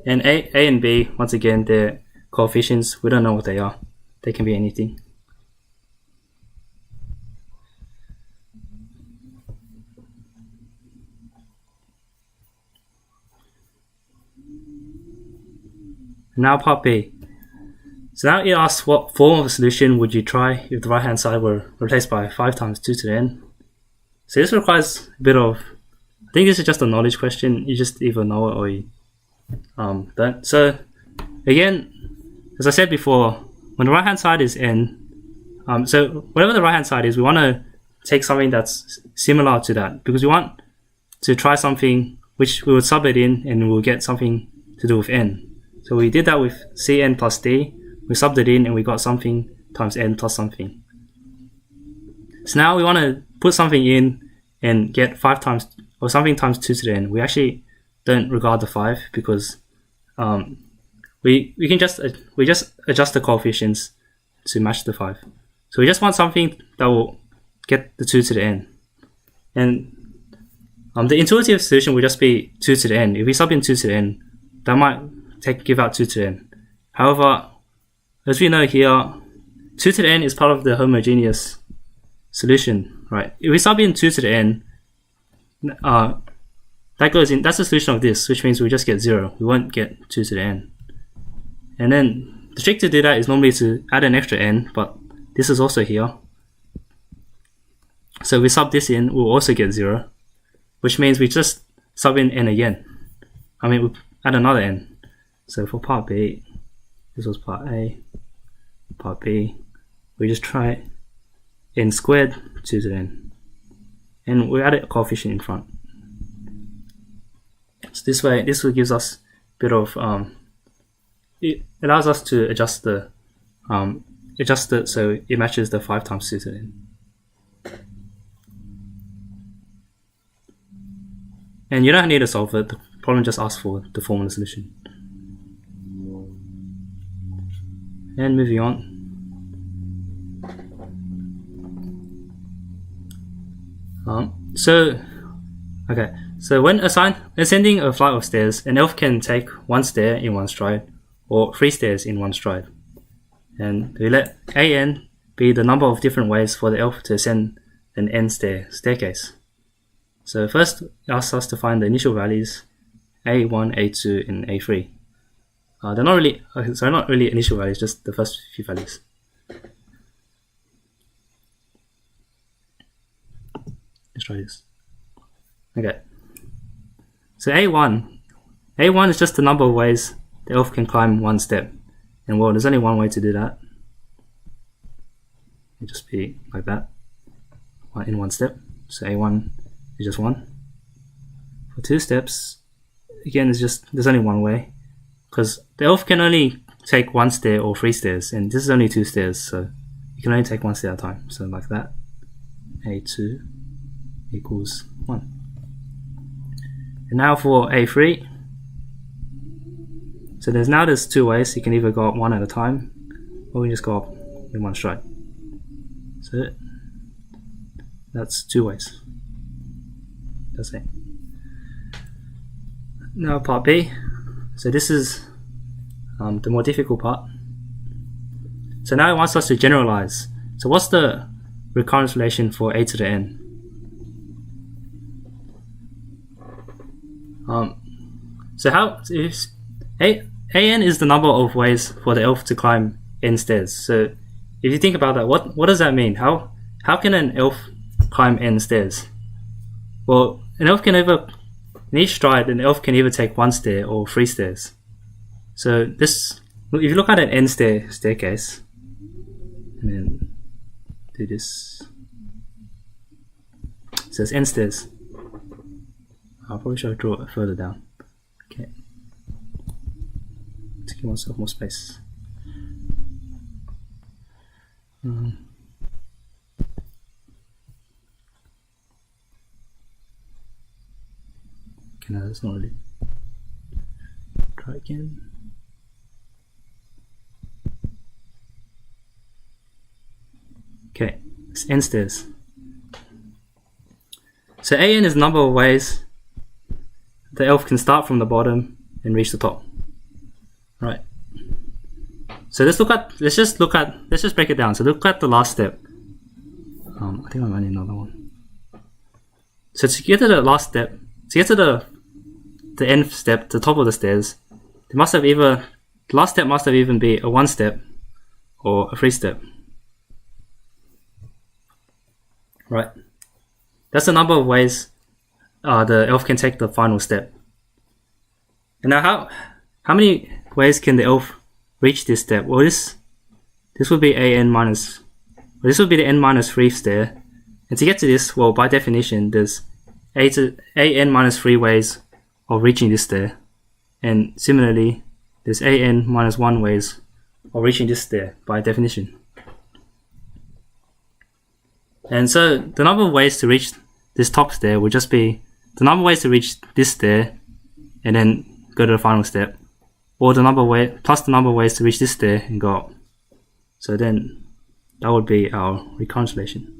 And A and B, once again, they're coefficients. We don't know what they are. They can be anything. Now part B. So now it asks what form of a solution would you try if the right hand side were replaced by 5 times 2 to the n. So this requires a bit of, I think this is just a knowledge question. You just either know it or you don't. So again, as I said before, when the right hand side is n, so whatever the right hand side is, we want to take something that's similar to that, because we want to try something which we would sub it in and we'll get something to do with n. So we did that with Cn plus d, we subbed it in and we got something times n plus something. So now we want to put something in and get 5 times, or something times 2 to the n. We actually don't regard the 5 because we just adjust the coefficients to match the 5. So we just want something that will get the 2 to the n. And the intuitive solution would just be 2 to the n. If we sub in 2 to the n, that might give out 2 to the n. However, as we know here, 2 to the n is part of the homogeneous solution, right? If we sub in 2 to the n, that goes in, that's the solution of this, which means we just get 0. We won't get 2 to the n. And then the trick to do that is normally to add an extra n, but this is also here. So if we sub this in, we'll also get 0, which means we just sub in n again. I mean, we add another n. So for part B, this was part A, part B, we just try n squared 2 to the n. And we add a coefficient in front. So this way, this gives us a bit of, it allows us to adjust it so it matches the 5 times 2 to the n. And you don't need to solve it, the problem just asks for the formula solution. And moving on. So when ascending a flight of stairs, an elf can take one stair in one stride or 3 stairs in one stride. And we let an be the number of different ways for the elf to ascend an n staircase. So first, it asks us to find the initial values a1, a2, and a3. They're not really initial values, just the first few values. Let's try this. Okay. So A1 is just the number of ways the elf can climb one step. And well, there's only one way to do that. It'll just be like that, in one step. So A1 is just 1. For 2 steps, again, there's only one way, because the elf can only take 1 stair or 3 stairs, and this is only 2 stairs, so you can only take 1 stair at a time. So like that, A2 equals 1. And now for A3, so there's 2 ways. You can either go up 1 at a time, or you just go up in one stride. So that's 2 ways. That's it. Now part B. So this is the more difficult part. So now it wants us to generalize. So what's the recurrence relation for a to the n? So how is an is the number of ways for the elf to climb n stairs. So if you think about that, what does that mean? How can an elf climb n stairs? Well, an elf can in each stride, an elf can either take 1 stair or 3 stairs. So this, if you look at an n staircase, and then do this, it says n stairs. I'll probably should draw it further down. Okay, to give myself more space. Okay, no, that's not really. Try again. Okay, it's n stairs. So an is the number of ways the elf can start from the bottom and reach the top. Right. So let's just break it down. So look at the last step. I think I might need another one. So to get to the last step, to get to the nth step, the top of the stairs, the last step must have even be a 1 step or a 3 step. Right. That's the number of ways the elf can take the final step. And now how many ways can the elf reach this step? Well, this would be this would be the n minus 3 stair. And to get to this, well, by definition, there's an minus 3 ways of reaching this stair. And similarly, there's an minus 1 ways of reaching this stair by definition. And so the number of ways to reach this top stair would just be the number of ways to reach this stair and then go to the final step, or the number of plus the number of ways to reach this stair and go up. So then that would be our recurrence relation.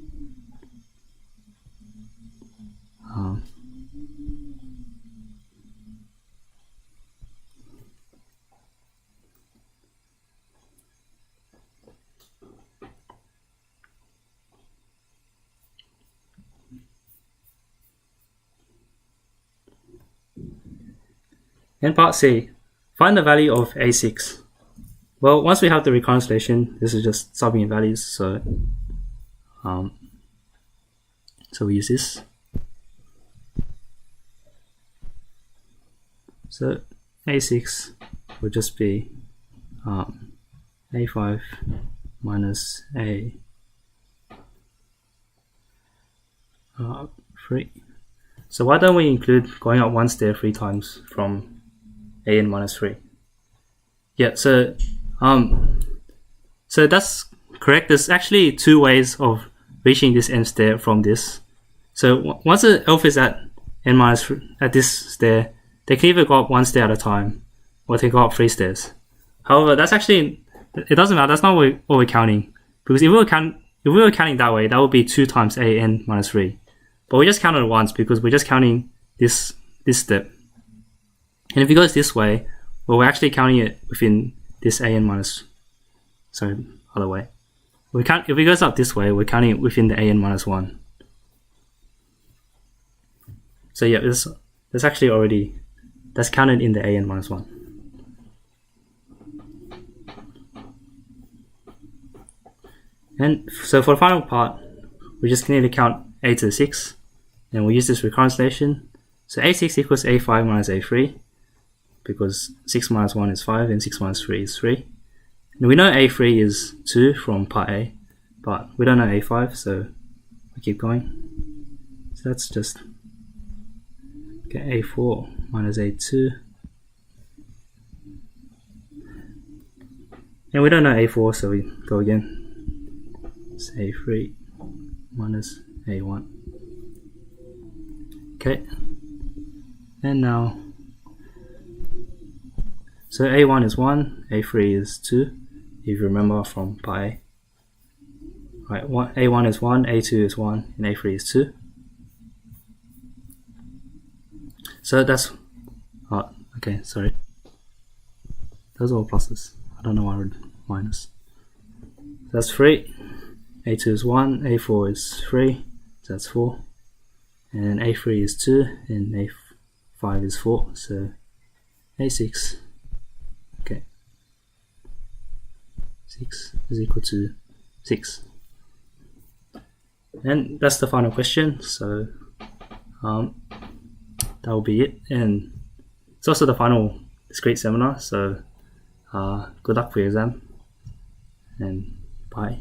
In part C, find the value of A6. Well, once we have the recurrence relation, this is just subbing in values, so we use this. So A6 would just be A5 minus A3. So why don't we include going up 1 stair 3 times from an minus 3? Yeah, so that's correct. There's actually 2 ways of reaching this n stair from this. So once the elf is at n minus 3, at this stair, they can either go up 1 stair at a time, or they go up 3 stairs. However, that's actually, it doesn't matter. That's not what we're counting, because if we were counting that way, that would be 2 times an minus 3. But we just counted it once because we're just counting this step. And if it goes this way, well, we're actually counting it within this an minus, sorry, other way. If it goes up this way, we're counting it within the an minus 1. So yeah, that's actually already, that's counted in the an minus 1. And so for the final part, we just need to count a to the 6, and we'll use this recurrence notation. So a6 equals a5 minus a3, because 6 minus 1 is 5, and 6 minus 3 is 3. And we know a3 is 2 from part A, but we don't know a5, so we keep going. So that's just a4 minus a2. And we don't know a4, so we go again. It's a3 minus a1. Okay. And now, so a1 is 1, a3 is 2, if you remember from part A. Right, a1 is 1, a2 is 1, and a3 is 2. So that's, okay, sorry. Those are all pluses. I don't know why I would minus. That's 3. A2 is 1, A4 is 3, so that's 4. And A3 is 2, and A5 is 4, so A6. Okay. 6 is equal to 6. And that's the final question, so that will be it. And it's also the final discrete seminar, so good luck for your exam, and bye.